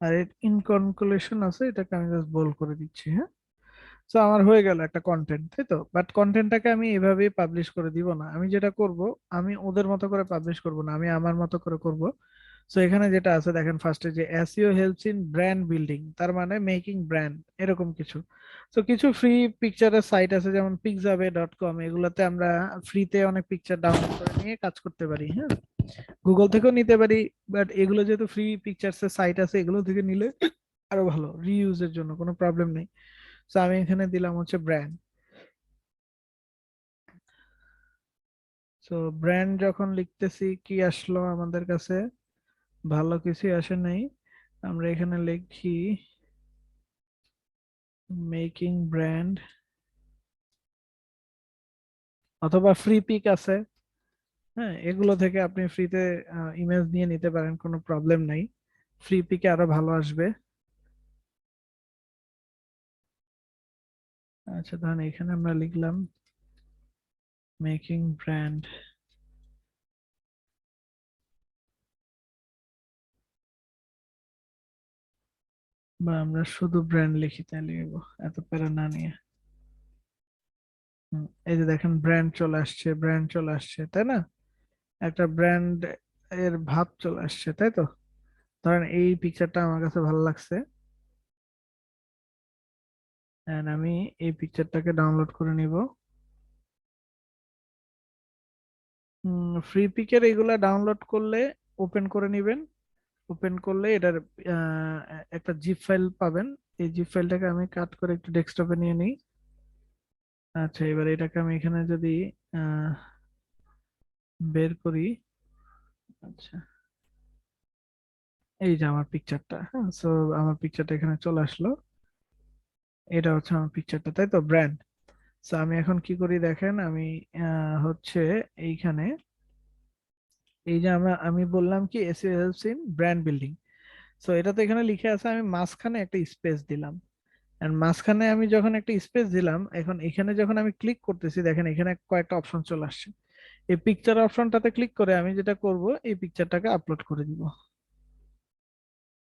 আর এর ইনকনক্লুশন আছে, এটাকে আমি জাস্ট বোল্ড করে দিচ্ছি। হ্যাঁ, তো আমার হয়ে গেল একটা কন্টেন্ট, তাই তো? বাট কন্টেন্টটাকে আমি এভাবেই পাবলিশ করে দিব না। আমি যেটা করব, আমি ওদের মতো করে পাবলিশ করব না, আমি আমার মতো করে করব। সো এখানে যেটা আছে দেখেন ফার্স্টে যে SEO helps in brand building, তার মানে মেকিং ব্র্যান্ড, এরকম কিছু। তো কিছু ফ্রি পিকচারের সাইট আছে যেমন pixabay.com, এগুলোতে আমরা ফ্রিতে অনেক পিকচার ডাউনলোড করে নিয়ে কাজ করতে পারি। হ্যাঁ, গুগল থেকেও নিতে পারি, বাট এগুলো যেহেতু ফ্রি পিকচার্সের সাইট আছে, এগুলো থেকে নিলে আরো ভালো, রিইউজের জন্য কোনো প্রবলেম নেই। তো আমি এখানে দিলাম হচ্ছে ব্র্যান্ড। তো ব্র্যান্ড যখন লিখতেছি কি আসলো আমাদের কাছে, ভালো কিছু আসে নাই। আমরা এখানে লিখি মেকিং ব্র্যান্ড, অথবা ফ্রি পিক আছে। হ্যাঁ, এগুলো থেকে আপনি ফ্রিতে ইমেজ নিয়ে নিতে পারেন, কোনো প্রবলেম নাই। ফ্রি পিকে আরো ভালো আসবে। আচ্ছা, ধরেন এখানে আমরা লিখলাম মেকিং ব্র্যান্ড, বা আমরা শুধু ব্র্যান্ড লিখি, তাই লিখবো, এত প্যারা না নিয়ে। এই যে দেখেন ব্র্যান্ড চলে আসছে, ব্র্যান্ড চলে আসছে, তাই না? একটা ব্র্যান্ড এর ভাব চলে আসছে, তাই তো? ধরেন এই পিকচারটা আমার কাছে ভালো লাগছে, এন্ড আমি এই পিকচারটাকে ডাউনলোড করে নিব। ফ্রি পিকের এগুলা ডাউনলোড করলে ওপেন করে নিবেন। ওপেন করলে এটার আহ, একটা জিপ ফাইল পাবেন। এই জিপ ফাইলটাকে আমি কাট করে একটু ডেস্কটপে নিয়ে নিই। আচ্ছা, এবার এটাকে আমি এখানে যদি বের করি। আচ্ছা, এই যে আমার পিকচারটা। হ্যাঁ, সো আমার পিকচারটা এখানে চলে আসলো। এটা হচ্ছে আমার পিকচারটা, তাই তো, ব্র্যান্ড। সো আমি এখন কি করি দেখেন, আমি হচ্ছে এইখানে এই যে আমি বললাম কি SEO helps in brand building. So এটা তো এখানে লিখে আছে, আমি মাঝখানে একটা স্পেস দিলাম। এন্ড মাঝখানে আমি যখন একটা স্পেস দিলাম, এখন এখানে যখন আমি ক্লিক করতেছি দেখেন এখানে কয়েকটা অপশন চলে আসছে। এই পিকচার অপশনটাতে ক্লিক করে আমি যেটা করব, এই পিকচারটাকে আপলোড করে দিব।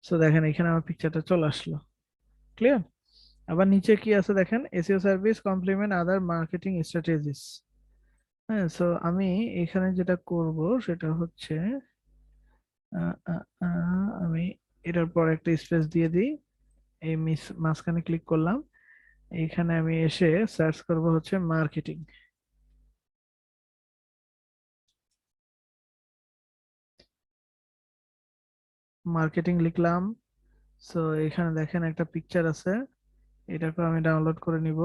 সো দেখেন এখানে আমার পিকচারটা চলে আসলো। ক্লিয়ার? আবার নিচে কি আছে দেখেন, SEO service complement other marketing strategies. হ্যাঁ, সো আমি এখানে যেটা করব সেটা হচ্ছে আমি এটার পর একটা স্পেস দিয়ে দিই। এই মাঝখানে ক্লিক করলাম। এইখানে আমি এসে সার্চ করব হচ্ছে মার্কেটিং। মার্কেটিং লিখলাম। সো এখানে দেখেন একটা পিকচার আছে, এটাকে আমি ডাউনলোড করে নিব।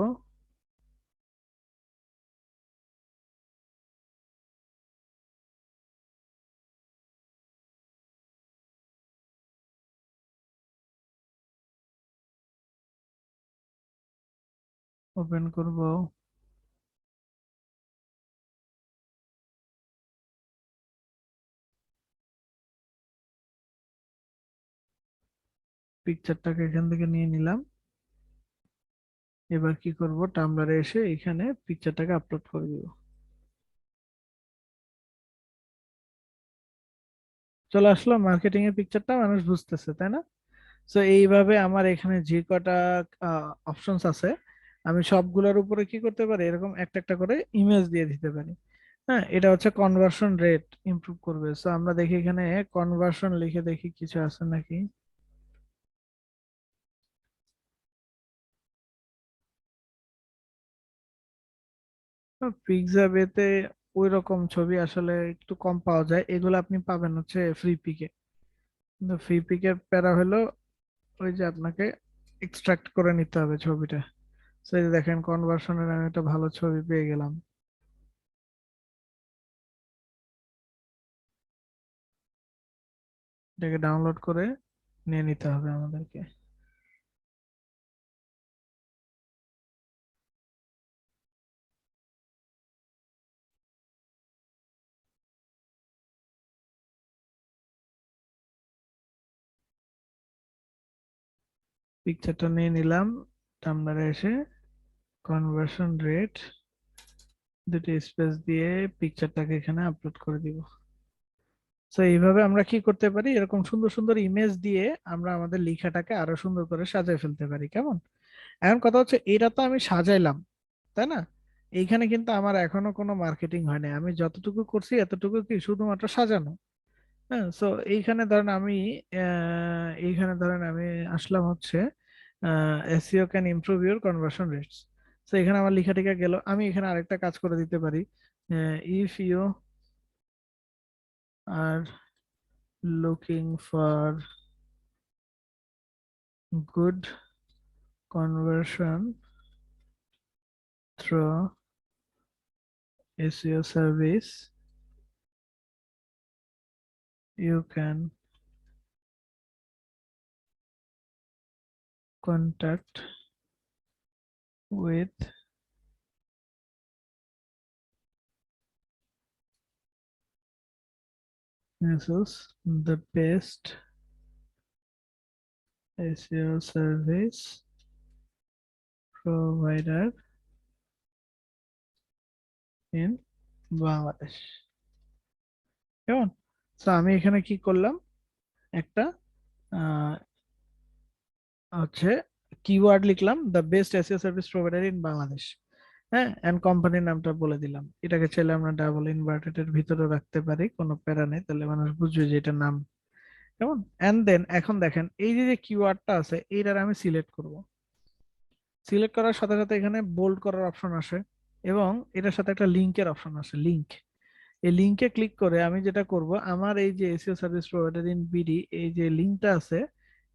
ওপেন করব। পিকচারটাকে এখান থেকে নিয়ে নিলাম। এবার কি করব, টামব্লারে এসে এখানে পিকচারটাকে আপলোড করে দিব। চলে আসলো মার্কেটিং এর পিকচারটা, মানুষ বুঝতেছে, তাই না? সো এইভাবে আমার এখানে যে কটা অপশনস আছে, আমি সবগুলোর উপরে কি করতে পারি, এরকম একটা একটা করে ইমেজ দিয়ে দিতে পারি। হ্যাঁ, এটা হচ্ছে কনভার্সন রেট ইমপ্রুভ করবে। সো আমরা দেখি এখানে কনভার্সন লিখে দেখি কিছু আছে নাকি। পিক্সাবেতে ওই রকম ছবি আসলে একটু কম পাওয়া যায়, এগুলো আপনি পাবেন হচ্ছে ফ্রি পিকে। কিন্তু ফ্রি পিকের প্যারা হলো ওই যে আপনাকে এক্সট্রাক্ট করে নিতে হবে ছবিটা। সেই যে দেখেন কনভার্সনের আমি একটা ভালো ছবি পেয়ে গেলাম। এটাকে ডাউনলোড করে নিয়ে নিতে হবে আমাদেরকে। পিকচারটা নিয়ে নিলাম, টামলারে এসে কনভার্সন রেট দুটি স্পেস দিয়ে পিকচারটাকে এখানে আপলোড করে দিব। তো এইভাবে আমরা কি করতে পারি, এরকম সুন্দর সুন্দর ইমেজ দিয়ে আমরা আমাদের লেখাটাকে আরো সুন্দর করে সাজায় ফেলতে পারি। কেমন? এখন কথা হচ্ছে এটা তো আমি সাজাইলাম, তাই না? এইখানে কিন্তু আমার এখনো কোনো মার্কেটিং হয় না, আমি যতটুকু করছি এতটুকু কি শুধুমাত্র সাজানো। হ্যাঁ, সো এইখানে ধরেন আমি আসলাম হচ্ছে SEO can improve your conversion rates. তো এখানে আমার লেখা টেখা গেল, আমি এখানে আরেকটা কাজ করে দিতে পারি। If you are looking for good conversion through SEO service, you can contact with Jesus, the best SEO service provider in Bangladesh। কেমন? তো আমি এখানে কি করলাম, একটা আহ, হচ্ছে কিওয়ার্ড লিখলাম, the best SEO service provider in Bangladesh. হ্যাঁ, এন্ড কোম্পানির নামটা বলে দিলাম। এটাকে চাইলে আমরা ডাবল ইনভার্টেড ভিতরে রাখতে পারি, কোনো প্যারা নেই, তাহলে মানুষ বুঝবে যে এটা নাম। কেমন? এন্ড দেন এখন দেখেন এই যে যে কিওয়ার্ডটা আছে এইটার আমি সিলেক্ট করব। সিলেক্ট করার সাথে সাথে এখানে বোল্ড করার অপশন আসে, এবং এটার সাথে একটা লিংকের অপশন আসে, লিংক। এই লিংকে ক্লিক করে আমি যেটা করব, আমার এই যে SEO service provider in BD এই যে লিংকটা আছে,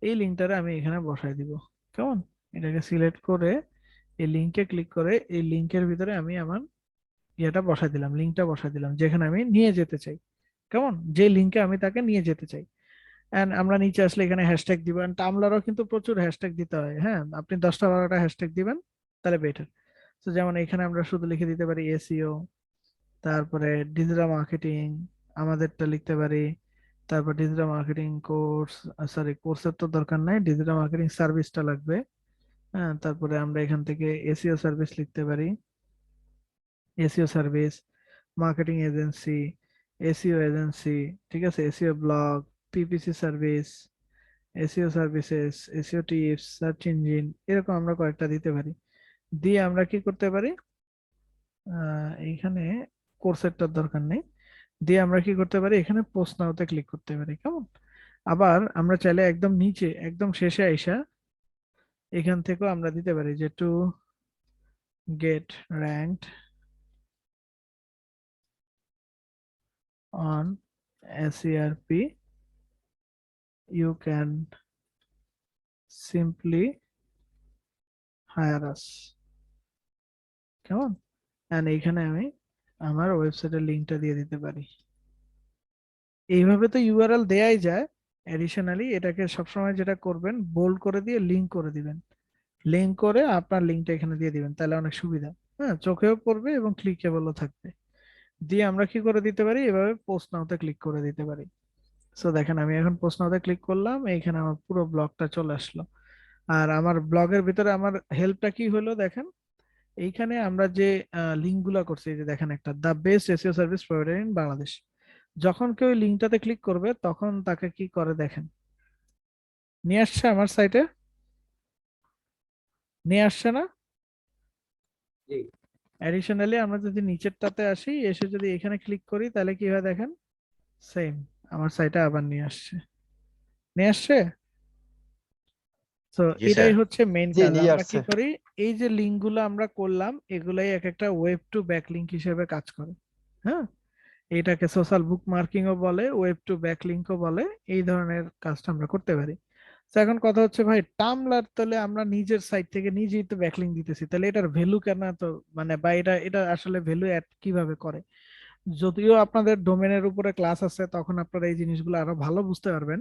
এই লিংকটারে আমি এখানে বসাই দিব। কেমন? এটাকে সিলেক্ট করে এই লিংকে ক্লিক করে এই লিংকের ভিতরে আমি আমার ইয়েটা বসাই দিলাম, লিঙ্কটা বসাই দিলাম যেখানে আমি নিয়ে যেতে চাই। কেমন, যে লিঙ্কে আমি তাকে নিয়ে যেতে চাই। এন্ড আমরা নিচে আসলে এখানে হ্যাশট্যাগ দিব। এন্ড টামলারও কিন্তু প্রচুর হ্যাশট্যাগ দিতে হয়, হ্যাঁ, আপনি 10টা 12টা হ্যাশট্যাগ দিবেন তাহলে বেটার। তো যেমন এখানে আমরা শুধু লিখে দিতে পারি এসইও, তারপরে ডিজিটাল মার্কেটিং, আমাদেরটা লিখতে পারি, তারপর ডিজিটাল মার্কেটিং কোর্স, সরি কোর্সের তো দরকার নাই, ডিজিটাল মার্কেটিং সার্ভিসটা লাগবে। হ্যাঁ, তারপরে আমরা এখান থেকে এসইও সার্ভিস লিখতে পারি, SEO service, marketing agency, SEO agency, ঠিক আছে, SEO blog, PPC service, SEO services, SEO tips, search engine, এরকম আমরা কয়েকটা দিতে পারি। দিয়ে আমরা কি করতে পারি, এইখানে কোর্সেরটার দরকার নেই, দিয়ে আমরা কি করতে পারি, এখানে পোস্ট নাওতে ক্লিক করতে পারি। কেমন, আবার আমরা চাইলে একদম নিচে একদম শেষে আইসা এখান থেকেও আমরা দিতে পারি যে to get ranked on SERP you can simply hire us। কেমন, এন্ড এইখানে আমি আমার ওয়েবসাইটের লিংকটা দিয়ে দিতে পারি। এইভাবে তো ইউআরএল দেয়াই যায়। এডিশনালি এটাকে সবসময় যেটা করবেন, বোল্ড করে দিয়ে লিংক করে দিবেন, লিংক করে আপনার লিংকটা এখানে দিয়ে দিবেন, তাহলে অনেক সুবিধা। হ্যাঁ, চোখেও পড়বে এবং ক্লিকেবলও থাকবে। দিয়ে আমরা কি করে দিতে পারি, এভাবে পোস্ট নাওতে ক্লিক করে দিতে পারি। সো দেখেন আমি এখন পোস্ট নাওতে ক্লিক করলাম, এইখানে আমার পুরো ব্লগটা চলে আসলো। আর আমার ব্লগের ভিতরে আমার হেল্পটা কি হলো দেখেন, এইখানে আমরা যে লিঙ্ক গুলা করছি, এই যে দেখেন একটা the best SEO service provider in Bangladesh, যখন কেউ লিঙ্কটাতে ক্লিক করবে তখন তাকে কি করে দেখেন, নিয়ে আসছে আমার সাইটে, নিয়ে আসছে না। জি। অ্যাডিশনালি আমরা যদি নিচেরটাতে আসি, এসে যদি এখানে ক্লিক করি তাহলে কি হয় দেখেন, সেম আমার সাইটে আবার নিয়ে আসছে, নিয়ে আসছে। তো জি এটাই স্যার। হচ্ছে মেইন জি কাজ। জি আমরা কি আসছে। করি, এই যে লিঙ্ক গুলো আমরা করলাম এগুলাই এক একটা ওয়েব টু ব্যাক লিঙ্ক হিসেবে কাজ করে। হ্যাঁ, এটাকে সোশ্যাল বুক মার্কিং ও বলে, ওয়েব টু ব্যাক লিঙ্কও বলে, এই ধরনের কাজটা আমরা করতে পারি। তো এখন কথা হচ্ছে ভাই, টামলার তাহলে আমরা নিজের সাইট থেকে নিজেই তো ব্যাকলিঙ্ক দিতেছি, তাহলে এটার ভ্যালু কেন তো, মানে বা এটা এটা আসলে ভ্যালু অ্যাড কিভাবে করে। যদিও আপনাদের ডোমেনের উপরে ক্লাস আছে, তখন আপনারা এই জিনিসগুলো আরো ভালো বুঝতে পারবেন।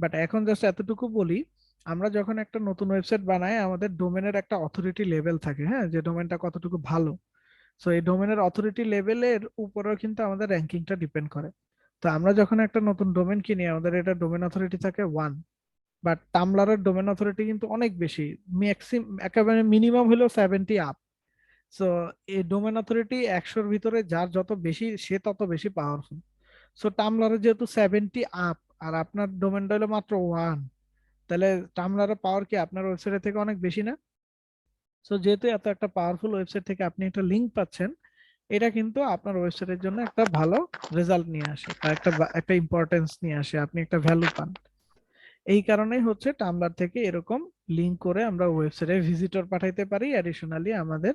বাট এখন জাস্ট এতটুকু বলি, আমরা যখন একটা নতুন ওয়েবসাইট বানাই আমাদের ডোমেনের একটা অথরিটি লেভেল থাকে, হ্যাঁ, যে ডোমেনটা কতটুকু ভালো। সো এই ডোমেনের অথরিটি লেভেলের উপরেও কিন্তু আমাদের র্যাঙ্কিংটা ডিপেন্ড করে। তো আমরা যখন একটা নতুন ডোমেন কিনি আমাদের এটা ডোমেন অথরিটি থাকে 1, বাট টামলারের ডোমেন অথরিটি কিন্তু অনেক বেশি, ম্যাক্সিমাম একেবারে মিনিমাম হলো 70 আপ। সো এই ডোমেন অথরিটি 100-র ভিতরে যার যত বেশি সে তত বেশি পাওয়ারফুল। সো টামলারে যেহেতু 70 আপ আর আপনার ডোমেনটা হলো মাত্র 1, তাহলে টামলারের পাওয়ার কি আপনার ওয়েবসাইট থেকে অনেক বেশি না? সো যেহেতু এত একটা পাওয়ারফুল ওয়েবসাইট থেকে আপনি একটা লিংক পাচ্ছেন, এটা কিন্তু আপনার ওয়েবসাইটের জন্য একটা ভালো রেজাল্ট নিয়ে আসে, বা একটা ইম্পর্টেন্স নিয়ে আসে, আপনি একটা ভ্যালু পান। এই কারণেই হচ্ছে টামলার থেকে এরকম লিংক করে আমরা ওয়েবসাইটে ভিজিটর পাঠাইতে পারি। অ্যাডিশনালি আমাদের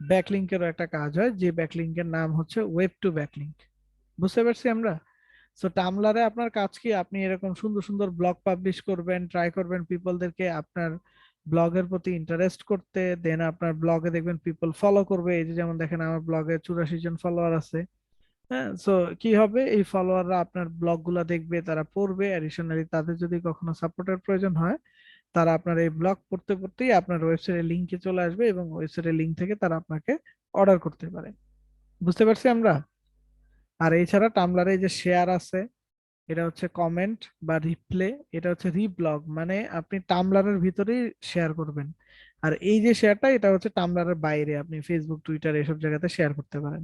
ব্যাকলিংকেরও একটা কাজ হয়, যে ব্যাকলিংকের নাম হচ্ছে ওয়েব টু ব্যাকলিংক। বুঝতে পারছি আমরা। সো টামলারে আপনার কাজ কি, আপনি এরকম সুন্দর সুন্দর ব্লগ পাবলিশ করবেন, ট্রাই করবেন পিপলদেরকে আপনার ব্লগের প্রতি ইন্টারেস্ট করতে, দেন আপনার ব্লগে দেখবেন পিপল ফলো করবে। এই যে যেমন দেখেন আমার ব্লগে 84 জন ফলোয়ার আছে। হ্যাঁ, সো কি হবে, এই ফলোয়াররা আপনার ব্লগ গুলা দেখবে, তারা পড়বে। অ্যাডিশনালি তাদের যদি কখনো সাপোর্টের প্রয়োজন হয়, তারা আপনার এই ব্লগ পড়তে পড়তেই আপনার ওয়েবসাইটের লিঙ্কে চলে আসবে এবং ওয়েবসাইটের লিঙ্ক থেকে তারা আপনাকে অর্ডার করতে পারে। বুঝতে পারছি আমরা। আর এছাড়া টামলারে এই যে শেয়ার আছে, এটা হচ্ছে কমেন্ট বা রিপ্লে, এটা হচ্ছে রিব্লগ, মানে আপনি টামলারের ভিতরেই শেয়ার করবেন। আর এই যে শেয়ারটা, এটা হচ্ছে টামলারের বাইরে, আপনি ফেসবুক টুইটার এসব জায়গাতে শেয়ার করতে পারেন।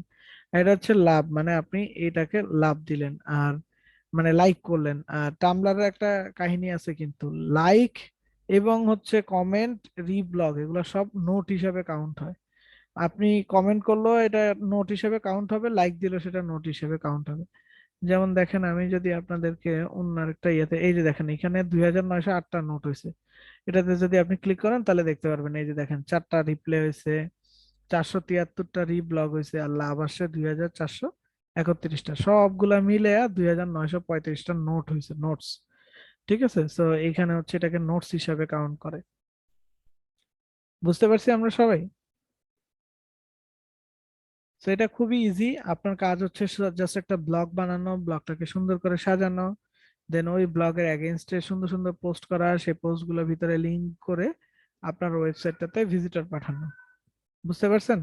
আর এটা হচ্ছে লাভ, মানে আপনি এটাকে লাভ দিলেন আর মানে লাইক করলেন। আর টামলারের একটা কাহিনী আছে কিন্তু, লাইক এবং হচ্ছে কমেন্ট, রিব্লগ, এগুলো সব নোট হিসাবে কাউন্ট হয়। আপনি কমেন্ট করলেও এটা নোট হিসেবে কাউন্ট হবে, লাইক দিলেও সেটা নোট হিসেবে কাউন্ট হবে। যেমন দেখেন আমি যদি আপনাদেরকে অন্য একটা ইয়েতে, এই যে দেখেন এখানে 2908টা নোট হয়েছে, এটাতে যদি আপনি ক্লিক করেন তাহলে দেখতে পারবেন, এই যে দেখেন 4টা রিপ্লে হয়েছে, 473টা রিব্লগ হয়েছে, আর লাভ আসছে 2431টা, সবগুলা মিলে 2935টা নোট হয়েছে, নোটস। ঠিক আছে, তো এইখানে হচ্ছে এটাকে নোটস হিসাবে কাউন্ট করে। বুঝতে পারছি আমরা সবাই। তো এটা খুবই ইজি। আপনার কাজ হচ্ছে জাস্ট একটা ব্লগ বানানো, ব্লগটাকে সুন্দর করে সাজানো, দেন ওই ব্লগের এগেইনস্টে সুন্দর সুন্দর পোস্ট করা, সেই পোস্ট গুলোর ভিতরে লিংক করে আপনার ওয়েবসাইটটাতে ভিজিটর পাঠানো। বুঝতে পারছেন?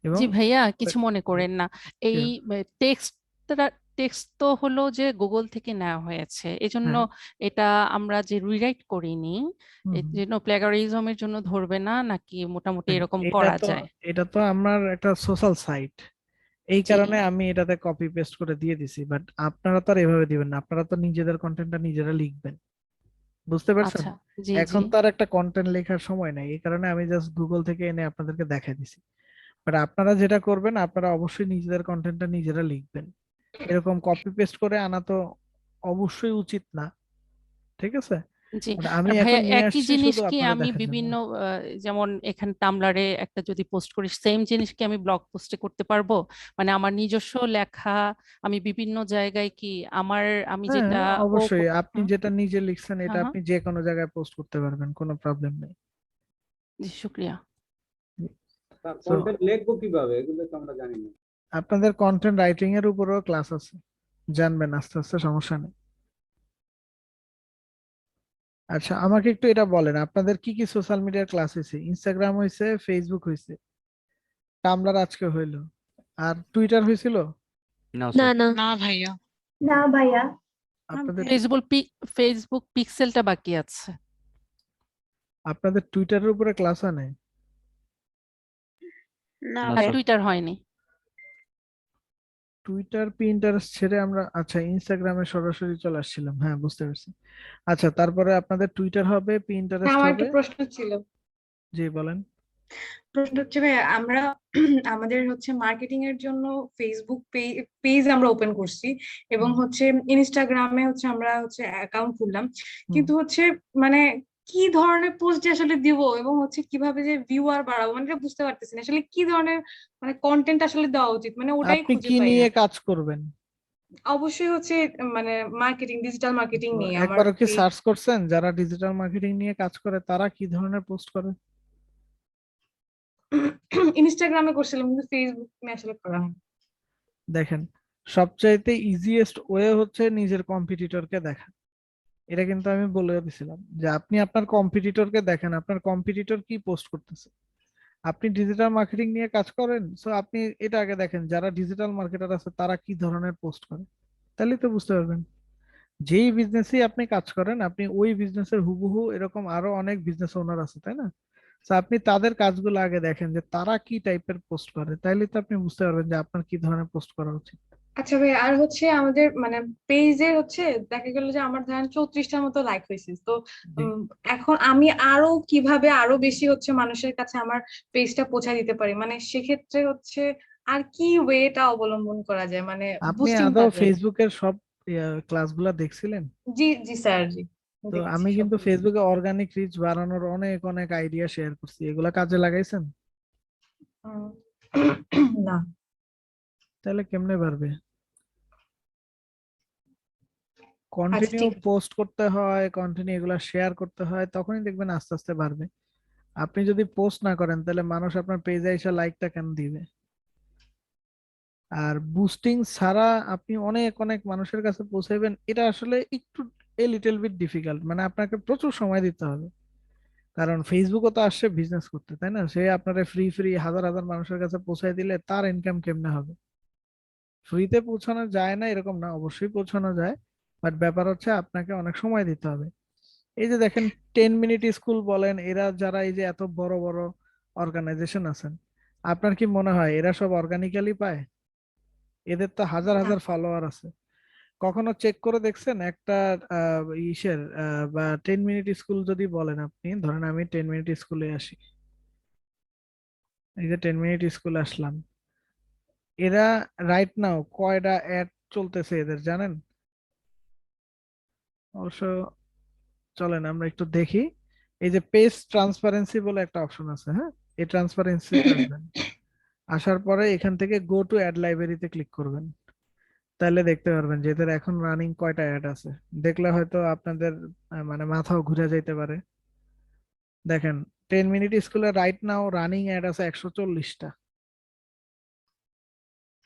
এবং জি ভাইয়া, কিছু মনে জি, করেন না। এই sure, টেক্সটটা টেক্সট তো হলো যে গুগল থেকে নেওয়া হয়েছে, এজন্য হ্যাঁ, এটা আমরা যে রিরাইট করিনি, হুম, এর হুম। জন্য প্লেগারিজমের জন্য ধরবে না নাকি মোটামুটি দেখেন, এরকম এটা করা তো যায়? এটা তো আমার একটা সোশ্যাল সাইট, এই জি কারণে আমি এটাতে কপি পেস্ট করে দিয়ে দিছি। বাট আপনারা তো আর এভাবে দিবেন না, আপনারা তো নিজেদের কন্টেন্টটা নিজেরা লিখবেন। বুঝতে পারছেন? আচ্ছা। জি জি। এখন তো আর একটা কন্টেন্ট লেখার সময় নাই, এই কারণে আমি জাস্ট গুগল থেকে এনে আপনাদেরকে দেখাই দিছি। বাট আপনারা যেটা করবেন, আপনারা অবশ্যই নিজেদের কন্টেন্টটা নিজেরা লিখবেন। এরকম কপি পেস্ট করে আনা তো অবশ্যই উচিত না। ঠিক আছে? জি। But আমি আর এখন ভাইয়া, নিয়ে একই আসছি জিনিস শুধু কি আপনাদের আমি দেখার জন্য। বিভিন্ন যেমন এখানে টামলারে একটা যদি পোস্ট করি, সেম জিনিস কি আমি ব্লগ পোস্টে করতে পারবো? মানে আমার নিজস্ব লেখা আমি বিভিন্ন জায়গায় কি আমার, আমি হ্যাঁ, যেটা ও অবশ্যই আপনি হ্যাঁ যেটা নিজে লিখছেন এটা হ্যাঁ হ্যাঁ, আপনি যে কোনো জায়গায় পোস্ট করতে পারবেন, কোনো প্রবলেম নেই। জি শুক্রিয়া। তো কন্টেন্ট লিখবো কিভাবে, এগুলো তো আমরা জানি না। আপনাদের কন্টেন্ট রাইটিং এর উপরও ক্লাস আছে, জানবেন আস্তে আস্তে, সমস্যা নেই। আচ্ছা, আমাকে একটু এটা বলেন, আপনাদের কি কি সোশ্যাল মিডিয়ার ক্লাস হয়েছে? ইনস্টাগ্রাম হয়েছে, ফেসবুক হয়েছে, টামলার আজকে হইলো, আর টুইটার হয়েছিল? না না স্যার। না না ভাইয়া। না ভাইয়া। আপনাদের ফেসবুক পিক্সেলটা বাকি আছে। আপনাদের টুইটারের উপরে ক্লাস হয় নাই? না না আর স্যার। টুইটার হয়নি। টুইটার পিন্টারেস্ট ছেড়ে আমরা আচ্ছা ইনস্টাগ্রামে সরাসরি চলে আসছিলাম, হ্যাঁ বুঝতে পারছি। আচ্ছা, তারপরে আপনাদের টুইটার হবে, পিন্টারেস্ট আমার হবে। একটা প্রশ্ন ছিল। জি বলেন। প্রশ্ন হচ্ছে ভাই, আমরা আমাদের হচ্ছে মার্কেটিং এর জন্য ফেসবুক পেজ আমরা ওপেন করছি, এবং হুম, হচ্ছে ইনস্টাগ্রামে হচ্ছে আমরা হচ্ছে অ্যাকাউন্ট খুললাম, হুম। কিন্তু হচ্ছে মানে কি ধরনের পোস্ট যে আসলে দিব এবং হচ্ছে কিভাবে যে ভিউয়ার বাড়াবো, মানে এটা বুঝতে পারতেছি না আসলে কি ধরনের মানে কন্টেন্ট আসলে দেওয়া উচিত, মানে ওটাই আপনি খুঁজে কি পাই না। নিয়ে কাজ করবেন? অবশ্যই হচ্ছে মানে মার্কেটিং, ডিজিটাল মার্কেটিং তো নিয়ে আমার একবারও কি পেজ। সার্চ করছেন যারা ডিজিটাল মার্কেটিং নিয়ে কাজ করে তারা কি ধরনের পোস্ট করে? ইনস্টাগ্রামে করছিলাম কিন্তু ফেসবুক আসলে করা হয়। দেখেন, সবচাইতে ইজিয়েস্ট ওয়ে হচ্ছে নিজের কম্পিটিটরকে দেখা। এটা কিন্তু আমি বলে দিছিলাম যে আপনি আপনার কম্পিটিটরকে দেখেন, আপনার কম্পিটিটর কি পোস্ট করতেছে। আপনি ডিজিটাল মার্কেটিং নিয়ে কাজ করেন, সো আপনি এটা আগে দেখেন যারা ডিজিটাল মার্কেটার আছে তারা কি ধরনের পোস্ট করে, তাহলেই তো বুঝতে পারবেন। যেই বিজনেসই আপনি কাজ করেন, আপনি ওই বিজনেসের হুবহু এরকম আরো অনেক বিজনেস ওনার আছে, তাই না? তো আপনি তাদের কাজগুলো আগে দেখেন যে তারা কি টাইপের পোস্ট করে, তাইলে তো আপনি বুঝতে পারবেন যে আপনার কি ধরনের পোস্ট করা উচিত। আচ্ছা ভাই, আর হচ্ছে আমাদের মানে পেজে হচ্ছে দেখা গেল যে আমার ধরেন 34টার মতো লাইক হয়েছে তো, জি। উম, এখন আমি আরো কিভাবে আরো বেশি হচ্ছে মানুষের কাছে আমার পেজটা পৌঁছে দিতে পারি, মানে সেক্ষেত্রে হচ্ছে আর কি ওয়েটা অবলম্বন করা যায়, মানে আপনি বুস্টিং আদৌ করা যায়। ফেসবুকের সব ক্লাসগুলো দেখছিলেন? জি জি স্যার, জি তো দেখছি আমি কিন্তু সবগুলো। ফেসবুকে অর্গানিক রিচ বাড়ানোর অনেক অনেক আইডিয়া শেয়ার করছি, এগুলা কাজে লাগাইছেন? উম, না। তাহলে কেমনে পারবে? আচ্ছা কন্টিনিউ ঠিক আছে। পোস্ট করতে হয়, কন্টিনিউ এগুলা শেয়ার করতে হয়, তখনই দেখবেন আস্তে আস্তে বাড়বে। আপনি যদি পোস্ট না করেন তাহলে মানুষ আপনার পেজে এসে লাইকটা কেন দিবে? আর বুস্টিং ছাড়া আপনি অনেক অনেক মানুষের কাছে পৌঁছাবেন, এটা আসলে একটু এ লিটল বিট ডিফিকাল্ট, মানে আপনাকে প্রচুর সময় দিতে হবে। কারণ ফেসবুকও তো আসছে বিজনেস করতে, তাই না? সে আপনারা ফ্রি ফ্রি হাজার হাজার মানুষের কাছে পৌঁছায় দিলে তার ইনকাম কেমনে হবে? ফ্রিতে পৌঁছানো যায় না এরকম না, অবশ্যই পৌঁছানো যায়। বাট ব্যাপার হচ্ছে আপনাকে অনেক সময় দিতে হবে। এই যে দেখেন, 10 মিনিট স্কুল বলেন, এরা যারা এই যে এত বড় বড় অর্গানাইজেশন আছেন, আপনার কি মনে হয় এরা সব অর্গানিক্যালি পায়? এদের তো হাজার না। হাজার ফলোয়ার আছে। কখনো চেক করে দেখছেন একটা ইসের বা 10 মিনিট স্কুল যদি বলেন, আপনি ধরেন আমি 10 মিনিট স্কুলে আসি, এই যে 10 মিনিট স্কুল আসলাম, এরা রাইট নাও কয়টা অ্যাড চলতেছে এদের জানেন? অবশ্য চলেন আমরা একটু দেখি। এই যে পেজ ট্রান্সপারেন্সি বলে একটা অপশন আছে, হ্যাঁ, এই ট্রান্সপারেন্সিতে আসবেন। আসার পরে এখান থেকে গো টু অ্যাড লাইব্রেরিতে ক্লিক করবেন। তাহলে দেখতে পারবেন যে এদের এখন রানিং কয়টা অ্যাড আছে। দেখলে হয়তো আপনাদের মানে মাথাও ঘুরে যাইতে পারে। দেখেন, 10 মিনিট স্কুলে রাইট নাও রানিং অ্যাড আছে 140টা।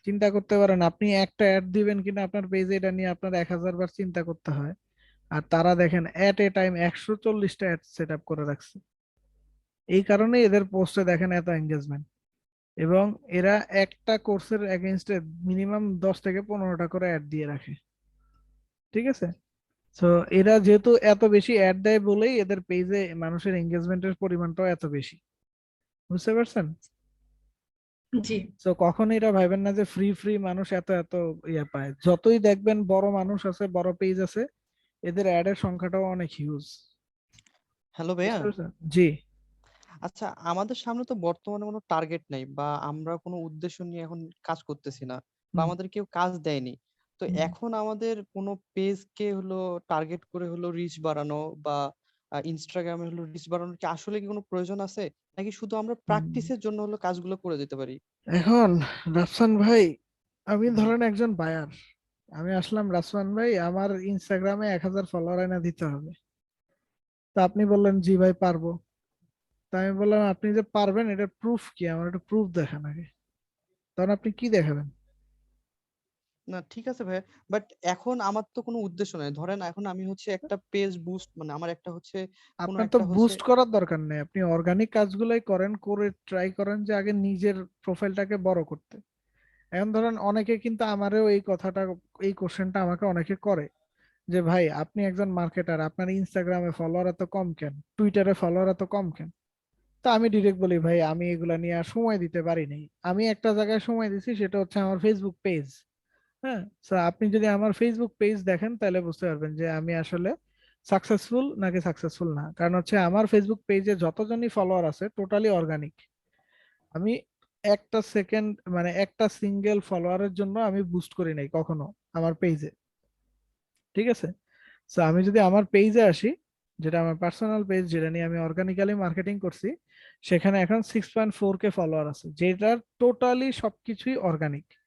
চিন্তা করতে পারেন আপনি একটা অ্যাড দিবেন কিনা আপনার পেজে, এটা নিয়ে আপনার 1000 বার চিন্তা করতে হয়। আর তারা দেখেন এট এ টাইম 140টা অ্যাড সেট আপ করে রাখছে। এই কারণে এদের পোস্টে দেখেন এত এঙ্গেজমেন্ট। এবং এরা একটা কোর্সের এগেইনস্টে মিনিমাম 10 থেকে 15টা করে অ্যাড দিয়ে রাখে। ঠিক আছে। তো এরা যেহেতু এত বেশি অ্যাড দেয় বলেই এদের পেজে মানুষের এঙ্গেজমেন্টের পরিমাণটাও এত বেশি। বুঝতে পারছেন? জি। তো কখন এরা ভাবেন না যে ফ্রি ফ্রি মানুষ এত এত ইয়ে পায়। যতই দেখবেন বড় মানুষ আছে, বড় পেজ আছে, এদের অ্যাড এর সংখ্যাটাও অনেক হিউজ। হ্যালো ভাইয়া। বুঝতে পারছেন? জি। আচ্ছা, আমাদের সামনে তো বর্তমানে কোনো টার্গেট নাই বা আমরা কোনো উদ্দেশ্য নিয়ে এখন কাজ করতেছি না বা হুম, আমাদের কেউ কাজ দেয়নি। তো হুম, এখন আমাদের কোনো পেজকে হলো টার্গেট করে হলো রিচ বাড়ানো বা ইনস্টাগ্রামে হলো রিচ বাড়ানোর কি আসলে কি কোনো প্রয়োজন আছে, নাকি শুধু আমরা হুম। প্র্যাকটিসের জন্য হলো কাজগুলো করে দিতে পারি? এখন রাফসান ভাই, আমি জি। ধরেন একজন বায়ার, আমি আসলাম, রাফসান ভাই আমার ইনস্টাগ্রামে 1000 ফলোয়ার এনে দিতে হবে। তো আপনি বললেন জি ভাই পারবো। তা আমি বললাম আপনি যে পারবেন এটার প্রুফ কি, আমার একটা প্রুফ দেখান আগে। তখন আপনি কি দেখাবেন? না ঠিক আছে ভাই, বাট এখন আমার তো কোনো উদ্দেশ্য নাই। ধরেন এখন আমি হচ্ছে একটা পেজ বুস্ট, মানে আমার একটা হচ্ছে কোনো আপনার তো একটা হচ্ছে। বুস্ট করার দরকার নেই, আপনি অর্গানিক কাজগুলোই করেন, করে ট্রাই করেন যে আগে নিজের প্রোফাইলটাকে বড় করতে। এখন ধরেন অনেকে কিন্তু আমারও এই কথাটা, এই কোশ্চেনটা আমাকে অনেকে করে যে ভাই আপনি একজন মার্কেটার, আপনার ইনস্টাগ্রামে ফলোয়ার এত কম কেন, টুইটারে ফলোয়ার এত কম কেন? তো আমি ডিরেক্ট বলি ভাই আমি এগুলা নিয়ে আর সময় দিতে পারি নাই। আমি একটা জায়গায় সময় দিছি, সেটা হচ্ছে আমার ফেসবুক পেজ। হ্যাঁ, তো আপনি যদি আমার ফেসবুক পেজ দেখেন তাহলে বুঝতে পারবেন যে আমি আসলে সাকসেসফুল নাকি সাকসেসফুল না। কারণ হচ্ছে আমার ফেসবুক পেজে যতজনই ফলোয়ার আছে টোটালি অর্গানিক। আমি একটা সেকেন্ড মানে একটা সিঙ্গেল ফলোয়ারের জন্য আমি বুস্ট করি নাই কখনো আমার পেজে। ঠিক আছে। তো আমি যদি আমার পেজে আসি, যেটা আমার পার্সোনাল পেজ, যেটা নিয়ে আমি অর্গানিক্যালি মার্কেটিং করছি, সেখানে এখন 6.4K ফলোয়ার আছে, যেটার টোটালি সবকিছুই অর্গানিক, না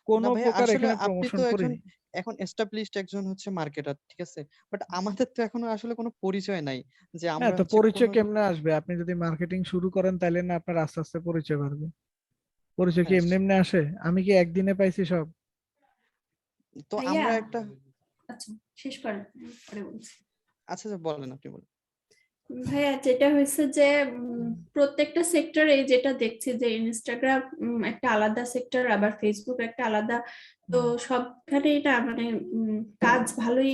কোনো ভাই, প্রকার আসলে এখানে আপনি প্রমোশন তো এখন করিনি। এখন এস্টাবলিশড একজন হচ্ছে মার্কেটার, ঠিক আছে, বাট আমাদের তো এখনো আসলে কোনো পরিচয় নাই যে হ্যাঁ, আমরা তো হচ্ছে পরিচয় কোনো। কেমনে আসবে? আপনি যদি মার্কেটিং শুরু করেন তাহলে না আপনার আস্তে আস্তে পরিচয় বাড়বে। পরিচয় কি হ্যাঁ, এমনি এমনি আসে? আমি কি একদিনে পাইছি সব? তো ভাইয়া, আমরা একটা। আচ্ছা, শেষ করেন, পরে বলছি। আচ্ছা আচ্ছা, বলেন, আপনি বলেন। ভাইয়া, যেটা হয়েছে যে প্রত্যেকটা সেক্টরে যেটা দেখছি যে ইনস্টাগ্রাম একটা আলাদা সেক্টর, আবার ফেসবুক একটা আলাদা। তো হুম, সবখানেই না মানে কাজ ভালোই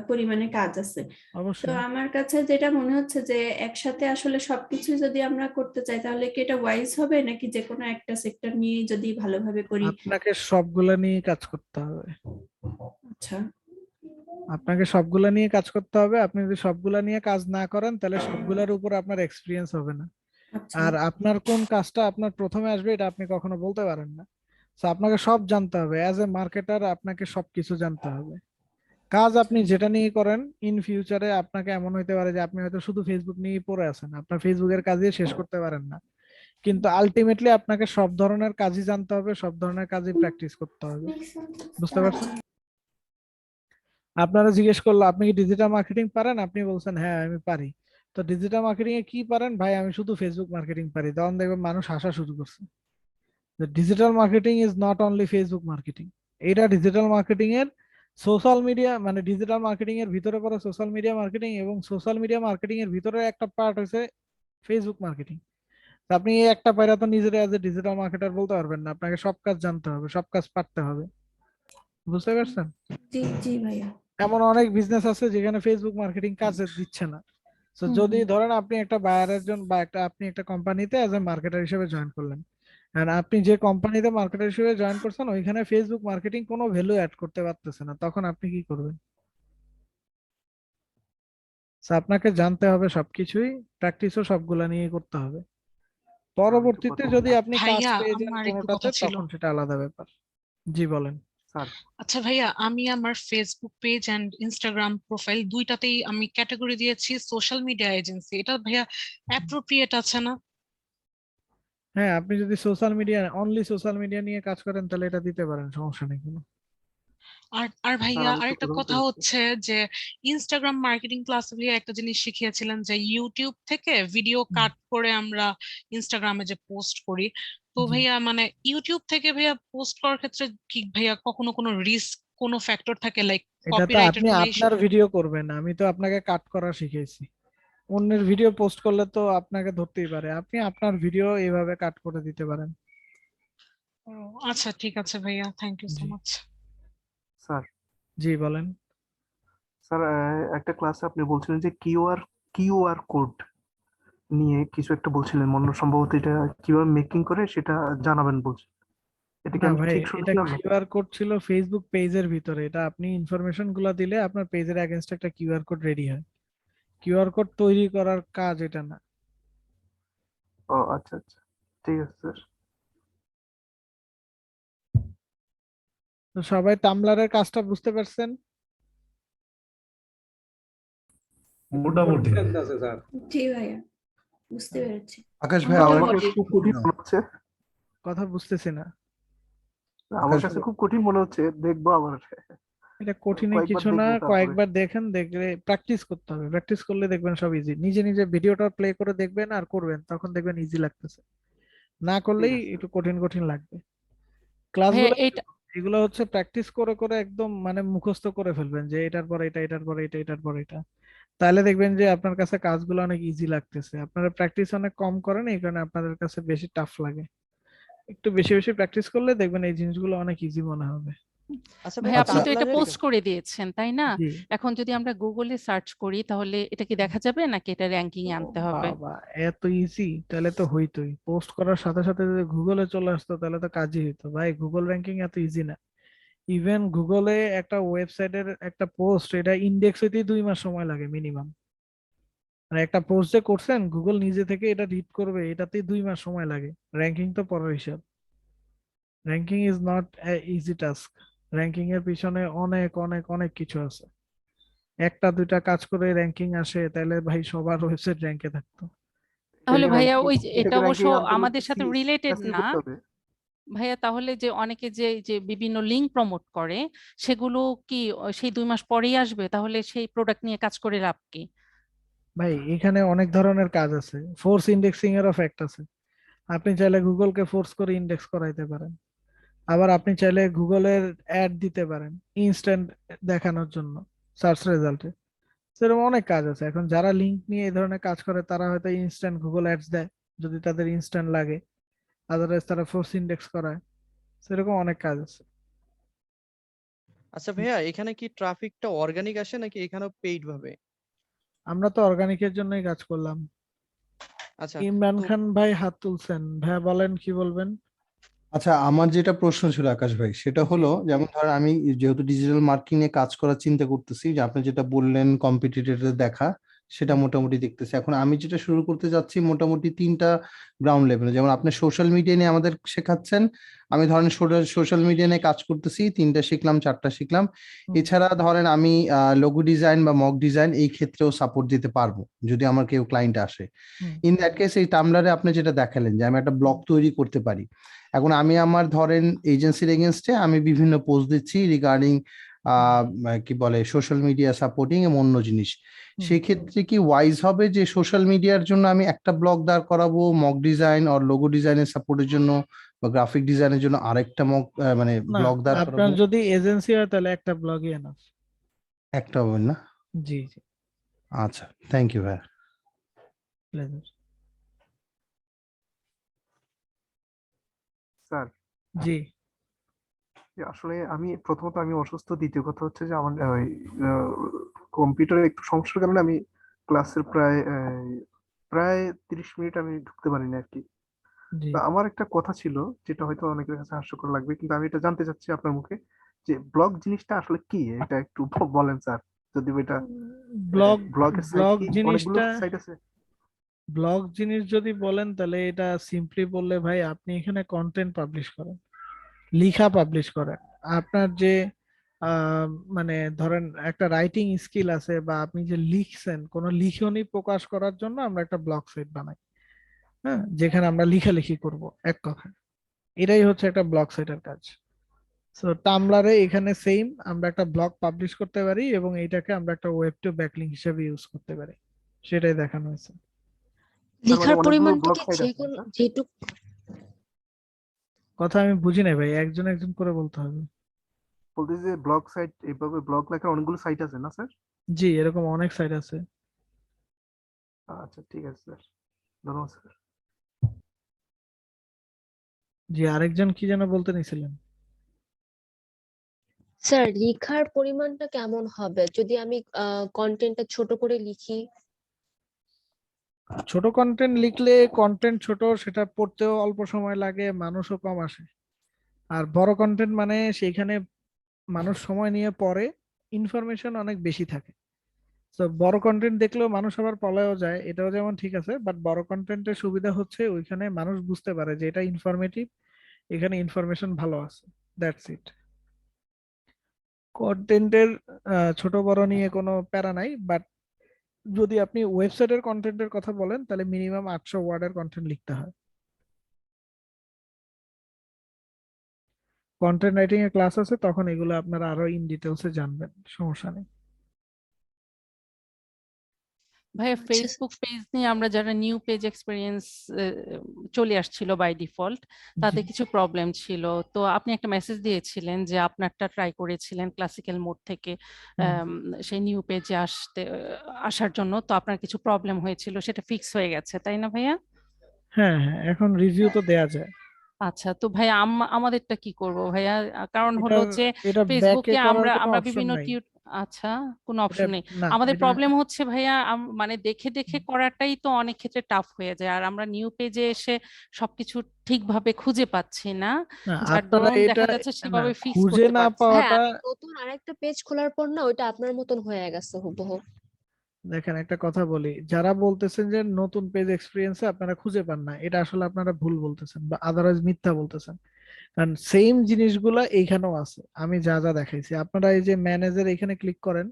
পরিমাণে কাজ আছে। তো অবশ্যই। আমার কাছে যেটা মনে হচ্ছে যে একসাথে আসলে সবকিছু যদি আমরা করতে চাই তাহলে কি এটা ওয়াইজ হবে, নাকি যে কোনো একটা সেক্টর নিয়ে যদি ভালোভাবে করি? আপনাকে সবগুলা নিয়ে কাজ করতে হবে। আচ্ছা, আপনাকে সবগুলা নিয়ে কাজ করতে হবে। আপনি যদি সবগুলা নিয়ে কাজ না করেন তাহলে সবগুলার উপর আপনার এক্সপিরিয়েন্স হবে না। আচ্ছা। আর আপনার কোন কাজটা আপনার প্রথমে আসবে এটা আপনি কখনো বলতে পারেন না। তো আপনাকে সব জানতে হবে, অ্যাজ এ মার্কেটার আপনাকে সবকিছু জানতে হবে। কাজ আপনি যেটা নিয়ে করেন, ইন ফিউচারে আপনাকে এমন হইতে পারে যে আপনি হয়তো শুধু ফেসবুক নিয়েই পড়ে আছেন, আপনার ফেসবুকের কাজই শেষ করতে পারেন না। কিন্তু আলটিমেটলি আপনাকে সব ধরনের কাজই জানতে হবে, সব ধরনের কাজই প্র্যাকটিস করতে হবে। বুঝতে পারছেন? আপনারা জিজ্ঞেস করলো আপনি কি ডিজিটাল মার্কেটিং পারেন, আপনি বলছেন হ্যাঁ আমি পারি। তো ডিজিটাল মার্কেটিং এ কি পারেন? ভাই আমি শুধু ফেসবুক মার্কেটিং পারি। তখন দেখবেন মানুষ হাসা শুরু করছে। Digital marketing is not only Facebook marketing. এটা ডিজিটাল মার্কেটিং এর সোশ্যাল মিডিয়া, মানে ডিজিটাল মার্কেটিং এর ভিতরে পড়ে সোশ্যাল মিডিয়া মার্কেটিং, এবং সোশ্যাল মিডিয়া মার্কেটিং এর ভিতরে একটা পার্ট হচ্ছে ফেসবুক মার্কেটিং। আপনি এই একটা পায়রা তো নিজের অ্যাজ এ ডিজিটাল মার্কেটার বলতে পারবেন না, আপনাকে সব কাজ জানতে হবে, সব কাজ পারতে হবে। বুঝতে পারছেন? জি জি ভাইয়া। এমন অনেক বিজনেস আছে যেখানে ফেসবুক মার্কেটিং কাজে দিচ্ছে না। তো হুম, যদি ধরেন আপনি একটা বায়ারের জন্য বা আপনি একটা কোম্পানিতে অ্যাজ এ মার্কেটার হিসেবে জয়েন করলেন, আর আপনি যে কোম্পানিতে মার্কেটার হিসেবে জয়েন করছেন ওইখানে ফেসবুক মার্কেটিং কোনো ভ্যালু অ্যাড করতে পারতেছে না, তখন আপনি কি করবেন? So আপনাকে জানতে হবে সবকিছুই, প্র্যাকটিসও সবগুলা নিয়ে করতে হবে। স্যার একটু পরবর্তীতে কথা যদি বলবো? আপনি কাজ ভাইয়া, পেয়ে যান আমার একটু কোনোটাতে কথা ছিল। তখন সেটা আলাদা ব্যাপার। জি বলেন। স্যার আচ্ছা ভাইয়া, আমি আমার Facebook page and Instagram profile দুইটাতেই আমি ক্যাটাগরি দিয়েছি সোশ্যাল মিডিয়া এজেন্সি। এটা ভাইয়া অ্যাপ্রোপ্রিয়েট আছে না? হ্যাঁ, আপনি যদি social media only social media নিয়ে কাজ করেন তাহলে এটা দিতে পারেন, সমস্যা নেই কোনো। আর ভাইয়া আমি তো আরেকটা প্রথম কথা পেয়েছি। হচ্ছে যে ইনস্টাগ্রাম মার্কেটিং ক্লাসে ভাইয়া একটা জিনিস শিখিয়েছিলেন যে ইউটিউব থেকে ভিডিও হুম, কাট করে আমরা ইনস্টাগ্রামে যে পোস্ট করি, তো জি ভাইয়া মানে ইউটিউব থেকে ভাইয়া পোস্ট করার ক্ষেত্রে কি ভাইয়া কখনো কোনো রিস্ক কোনো ফ্যাক্টর থাকে, লাইক এটা তো কপিরাইটের আপনি কোনো ইস্যু? আপনার ভিডিও করবেন, আমি তো আপনাকে কাট করা শিখেছি। অন্যের ভিডিও পোস্ট করলে তো আপনাকে ধরতেই পারে, আপনি আপনার ভিডিও এইভাবে কাট করে দিতে পারেন। আচ্ছা ঠিক আছে ভাইয়া, থ্যাংক ইউ সো জি মাচ। স্যার জি বলেন। স্যার একটা ক্লাসে আপনি বলছিলেন যে কিউআর কোড নিয়ে কিছু একটা বলছিলেন, মনে হয় সম্ভবত এটা কিভাবে মেকিং করে সেটা জানাবেন বলছেন। এটা কি না আমি ভাই, ঠিক এটা শুনেছিলাম না? কিউআর কোড ছিল ফেসবুক পেজের ভিতরে, এটা আপনি ইনফরমেশন গুলা দিলে আপনার পেজের এগেনস্ট একটা কিউআর কোড রেডি হয়। কিউআর কোড তৈরি করার কাজ এটা না। ও আচ্ছা আচ্ছা, ঠিক আছে স্যার। তো সবাই টামলারের কাজটা বুঝতে পারছেন? মোটামুটি আছে স্যার। জি ভাইয়া, বুঝতে পেরেছি। আকাশ ভাই আমার আমার কাছে খুব কঠিন মনে হচ্ছে, কথা বুঝতেছি না। আমার আকাশ কাছে ভাই খুব কঠিন মনে হচ্ছে, দেখবো আবার এটা কঠিন কয়েকবার কিছু না, দেখবো তারপরে। কয়েকবার দেখেন, দেখলে প্র্যাকটিস করতে হবে, প্র্যাকটিস করলে দেখবেন সব ইজি। নিজে নিজে ভিডিওটা প্লে করে দেখবেন আর করবেন, তখন দেখবেন ইজি লাগতেছে। না ঠিক করলেই আছে একটু কঠিন কঠিন লাগবে। ভাইয়া ক্লাসগুলো এটা এগুলো হচ্ছে প্র্যাকটিস করে করে একদম মানে মুখস্থ করে ফেলবেন যে এটার পর এটা, এটার পর এটা, এটার পর এটা। তাহলে দেখবেন যে আপনার কাছে কাজগুলো অনেক ইজি লাগতেছে। আপনারা প্র্যাকটিস অনেক কম করেন, এই কারণে আপনাদের কাছে বেশি টাফ লাগে। একটু বেশি বেশি প্র্যাকটিস করলে দেখবেন এই জিনিসগুলো অনেক ইজি মনে হবে। আচ্ছা ভাই ভাইয়া আপনি তো এটা টামলারের পোস্ট করে দিয়েছেন তাই না? জি। এখন যদি আমরা গুগলে সার্চ করি তাহলে এটা কি দেখা যাবে নাকি এটা র্যাঙ্কিং এ ও আনতে হবে? বাবা, এত ইজি! তাহলে তো হইতোই, পোস্ট করার সাথে সাথে যদি গুগলে চলে আসতো তাহলে তো কাজই হইতো। ভাই গুগল র্যাঙ্কিং এত ইজি না। ইভেন গুগলে একটা ওয়েবসাইটের একটা পোস্ট, এটা ইন্ডেক্স হইতেই 2 মাস সময় লাগে মিনিমাম। মানে একটা পোস্ট যে করছেন, গুগল নিজে থেকে এটা রিড করবে, এটাতেই 2 মাস সময় লাগে। র্যাঙ্কিং তো পরের হিসাব। Ranking is not easy task. Ranking এর পিছনে অনেক অনেক অনেক কিছু আছে। একটা দুইটা কাজ করে র্যাঙ্কিং আসে, তাহলে ভাই সবার ওয়েবসাইট র্যাঙ্কে থাকতো। তাহলে এটাকে ভাইয়া র্যাঙ্কিং, ওই যে এটা এটাকে অবশ্য র্যাঙ্কিং আনতে হলে আমাদের কি সাথে রিলেটেড SEO না করতে হবে? ভাইয়া। তাহলে যে অনেকে যে যে বিভিন্ন লিঙ্ক প্রমোট করে সেগুলো কি সেই 2 মাস পরেই আসবে? তাহলে সেই প্রোডাক্ট নিয়ে কাজ করে লাভ কি? ভাই এখানে অনেক ধরনের কাজ আছে, ফোর্স ইন্ডেক্সিং এরও ফ্যাক্ট আছে। আপনি চাইলে গুগলকে ফোর্স করে ইন্ডেক্স করাইতে পারেন। আবার আপনি চাইলে গুগলের অ্যাড দিতে পারেন ইনস্ট্যান্ট দেখানোর জন্য সার্চ রেজাল্টে। সেরকম অনেক কাজ আছে। এখন যারা লিঙ্ক নিয়ে এই ধরনের কাজ করে তারা হয়তো ইনস্ট্যান্ট গুগল অ্যাডস দেয় যদি তাদের ইনস্ট্যান্ট লাগে। আদারওয়াইজ তারা ফোর্স ইন্ডেক্স করায়। সেরকম অনেক কাজ আছে। আচ্ছা ভাইয়া, এখানে কি ট্রাফিকটা অর্গানিক আসে নাকি এখানেও পেইড ভাবে? আমরা তো অর্গানিকের জন্যই কাজ করলাম। আচ্ছা, ইমরান তো খান ভাই হাত তুলছেন, ভাইয়া বলেন কি বলবেন? আচ্ছা, আমার যেটা প্রশ্ন ছিল আকাশ ভাই, সেটা জি হলো যেমন ধর আমি যেহেতু ডিজিটাল মার্কেটিং এ কাজ করার চিন্তা করতেছি, যে আপনি যেটা বললেন কম্পিটিটরদের দেখা, সেটা হুম, মোটামুটি দেখতেছি। এখন আমি যেটা শুরু করতে যাচ্ছি মোটামুটি 3টা গ্রাউন্ড লেভেলে। যেমন আপনি সোশ্যাল মিডিয়া নিয়ে আমাদের শেখাচ্ছেন, আমি ধরেন সোশ্যাল মিডিয়া নিয়ে কাজ করতেছি, 3টা শিখলাম 4টা শিখলাম। হুম, এছাড়া ধরেন আমি লোগো ডিজাইন বা মক ডিজাইন এই ক্ষেত্রেও সাপোর্ট দিতে পারবো যদি আমার কেউ ক্লায়েন্ট আসে। হুম, ইন দ্যাট কেস এই টামলারে আপনি যেটা দেখালেন যে আমি একটা ব্লগ তৈরি করতে পারি। এখন আমি আমার ধরেন এজেন্সির এগেনস্টে আমি বিভিন্ন পোস্ট দিচ্ছি রিগার্ডিং কি বলে সোশ্যাল মিডিয়া সাপোর্টিং এবং অন্য জিনিস। হুম। সেই ক্ষেত্রে কি ওয়াইজ হবে যে সোশ্যাল মিডিয়ার জন্য আমি একটা ব্লগ দাঁড় করাবো, মক ডিজাইন আর লোগো ডিজাইনের সাপোর্টের জন্য বা গ্রাফিক ডিজাইনের জন্য আরেকটা মানে না, ব্লগ দাঁড় আপনার করাবো? যদি এজেন্সি হয় তাহলে একটা ব্লগই এনাফ। একটা হবে না? জি জি, আচ্ছা, থ্যাংক ইউ ভাই। প্লেজার। স্যার জি আসলে আমি প্রথমত আমি অসুস্থ, দ্বিতীয় কথা হচ্ছে যে আমার ওই কম্পিউটারে একটু সমস্যার কারণে আমি ক্লাসের প্রায় 30 মিনিট আমি ঢুকতে পারিনি আর কি। জি। তা আমার একটা কথা ছিল, যেটা হয়তো অনেকের কাছে হাস্যকর লাগবে, কিন্তু আমি এটা জানতে চাচ্ছি আপনার মুখে, যে ব্লগ জিনিসটা আসলে কি, এটা একটু বলেন স্যার। যদি এটা ব্লগ ব্লগের সাইট ব্লগ কি, অনেকগুলো জিনিসটা, সাইট আছে? ব্লগ জিনিস যদি বলেন তাহলে এটা সিম্পলি বললে ভাই আপনি এখানে কন্টেন্ট পাবলিশ করেন, লিখা পাবলিশ করেন। আপনার যে আহ, মানে ধরেন একটা রাইটিং স্কিল আছে বা আপনি যে লিখছেন কোন লিখনই প্রকাশ করার জন্য আমরা একটা ব্লগ সাইট বানাই। হ্যাঁ, যেখানে আমরা লেখালেখি করব এক কথা। এটাই হচ্ছে একটা ব্লগ সাইটের কাজ। সো টামলারে এখানে সেম আমরা একটা ব্লগ পাবলিশ করতে পারি এবং এইটাকে আমরা একটা ওয়েব টু ব্যাকলিংক হিসেবে ইউজ করতে পারি, সেটাই দেখানো হয়েছে। তার মানে লেখার অনেকগুলো পরিমাণটা ব্লগ কি সাইট যে আছে কোনো স্যার? যেটুক কথা আমি বুঝি নাই ভাই, একজন একজন করে বলতে হবে। বলতেছি যে ব্লগ সাইট, এইভাবে ব্লগ লেখার অনেকগুলো সাইট আছে না স্যার? জি, এরকম অনেক সাইট আছে। আচ্ছা ঠিক আছে স্যার, ধন্যবাদ স্যার। জি, আরেকজন কি যেন বলতে নিছিলেন? স্যার লেখার পরিমাণটা কেমন হবে যদি আমি কন্টেন্টটা ছোট করে লিখি? ছোট কন্টেন্ট লিখলে কন্টেন্ট ছোট, সেটা পড়তেও অল্প সময় লাগে, মানুষও কম আসে। আর বড় কন্টেন্ট মানে সেইখানে মানুষ সময় নিয়ে পড়ে, ইনফরমেশন অনেক বেশি থাকে। তো বড় কন্টেন্ট দেখলেও মানুষ আবার পলায়ও যায়, এটাও যেমন ঠিক আছে, বাট বড় কন্টেন্টের সুবিধা হচ্ছে ওইখানে মানুষ বুঝতে পারে যে এটা ইনফরমেটিভ, এখানে ইনফরমেশন ভালো আছে, দ্যাটস ইট। কন্টেন্টের ছোট বড় নিয়ে কোনো প্যারা নাই, বাট যদি আপনি ওয়েবসাইটের কন্টেন্টের কথা বলেন তাহলে মিনিমাম 800 ওয়ার্ডের কন্টেন্ট লিখতে হয়। কন্টেন্ট রাইটিং এর ক্লাস আছে, তখন এগুলো আপনারা আরো ইন ডিটেলসে জানবেন, সমস্যা নেই। ভাইয়া আচ্ছা ফেসবুক পেজ নিয়ে আমরা যারা নিউ পেজ এক্সপিরিয়েন্স চলে আসছিল বাই ডিফল্ট, তাতে জি। কিছু প্রবলেম ছিল। তো আপনি একটা মেসেজ দিয়েছিলেন যে আপনারটা ট্রাই করেছিলেন ক্লাসিক্যাল মোড থেকে হুম। সেই নিউ পেজে আসার জন্য, তো আপনার কিছু প্রবলেম হয়েছিল, সেটা ফিক্স হয়ে গেছে তাই না ভাইয়া? হ্যাঁ হ্যাঁ, এখন রিভিউ তো দেয়া যায়। আচ্ছা, তো ভাইয়া আমাদেরটা কি করব ভাইয়া? কারণ এটা হলো যে এটা ব্যাকে ফেসবুকে করার আমরা কোনো আমরা অপশন বিভিন্ন নাই। আচ্ছা, কোনো এটা অপশন নেই। না, আমাদের এটা প্রবলেম হচ্ছে ভাইয়া মানে দেখে দেখে করাটাই তো অনেক ক্ষেত্রে টাফ হয়ে যায়, আর আমরা নিউ পেজে এসে সবকিছু ঠিকভাবে খুঁজে পাচ্ছি না, না, যার আপনারা দরুন এটা দেখা যাচ্ছে না, সেভাবে ফিক্স খুঁজে করতে না পারছি না। হ্যাঁ, পাওয়াটা। আমি নতুন আরেকটা পেজ খোলার পর না ওইটা আপনার মতন হয়ে গেছে হুবহু। দেখেন, একটা কথা বলি, যারা বলতেছেন যে নতুন পেজ এক্সপিরিয়েন্সে আপনারা খুঁজে পান না, এটা আসলে আপনারা ভুল বলতেছেন বা আদারওয়াইজ মিথ্যা বলতেছেন। কারণ সেম জিনিসগুলা এইখানেও আছে, আমি যা যা দেখাইছি। আপনারা এই যে ম্যানেজার এখানে ক্লিক করেন,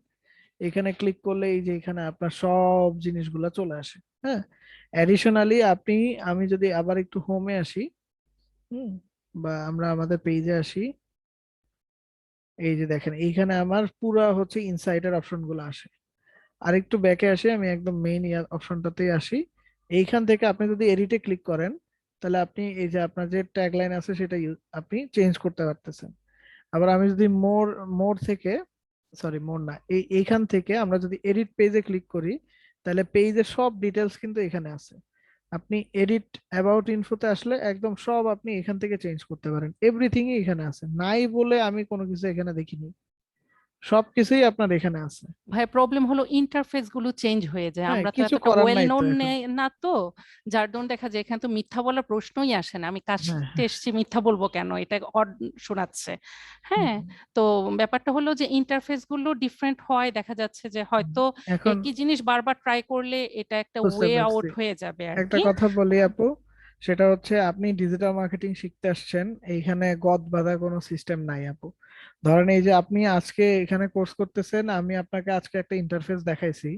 এখানে ক্লিক করলে এই যে এখানে আপনার সব জিনিসগুলা চলে আসে। হ্যাঁ, অ্যাডিশনালি আপনি, আমি যদি আবার একটু হোমে আসি, হুম, বা আমরা আমাদের পেজে আসি, এই যে দেখেন এইখানে আমার পুরা হচ্ছে ইনসাইটের অপশন গুলো আসে। আরেকটু ব্যাকে আসে, আমি একদম মেইন অপশনটাতেই আসি। এইখান থেকে আপনি যদি এডিটে ক্লিক করেন, তাহলে আপনি এই যে আপনার যে ট্যাগলাইন আছে সেটা আপনি চেঞ্জ করতে পারতেছেন। আবার আমি যদি মোর মোর থেকে, সরি মোর না, এইখান থেকে আমরা যদি এডিট পেজে ক্লিক করি, তাহলে পেজের সব ডিটেলস কিন্তু এখানে আছে। আপনি এডিট অ্যাবাউট ইনফোতে আসলে একদম সব আপনি এখান থেকে চেঞ্জ করতে পারেন, এভরিথিংই এখানে আছে, নাই বলে আমি কোনো কিছু এখানে দেখিনি, সবকিছুই আপনার এখানে আছে। ভাই প্রবলেম হলো ইন্টারফেস গুলো চেঞ্জ হয়ে যায়, হ্যাঁ, আমরা তো কিছু এতটা করার ওয়েল নাই তো নোন এখন। না তো, যার দরুন দেখা যায় এখানে তো মিথ্যা বলার প্রশ্নই আসে না। আমি কাজ হ্যাঁ শিখতে হ্যাঁ। এসেছি, মিথ্যা বলবো কেন? এটা অড শোনাচ্ছে। হুম, হ্যাঁ, তো ব্যাপারটা হলো যে ইন্টারফেস গুলো ডিফারেন্ট হয়, দেখা যাচ্ছে যে হুম। হয়তো এখন একই জিনিস বারবার ট্রাই করলে এটা একটা বুঝতে ওয়ে পারছি। আউট হয়ে যাবে আর একটা কি। কথা বলি আপু, সেটা হচ্ছে আপনি ডিজিটাল মার্কেটিং শিখতে আসছেন, এইখানে গদ বাঁধা কোনো সিস্টেম নাই আপু। ধরেন এই যে আপনি আজকে এখানে কোর্স করতেছেন, আমি আপনাকে আজকে একটা ইন্টারফেস দেখাইছি।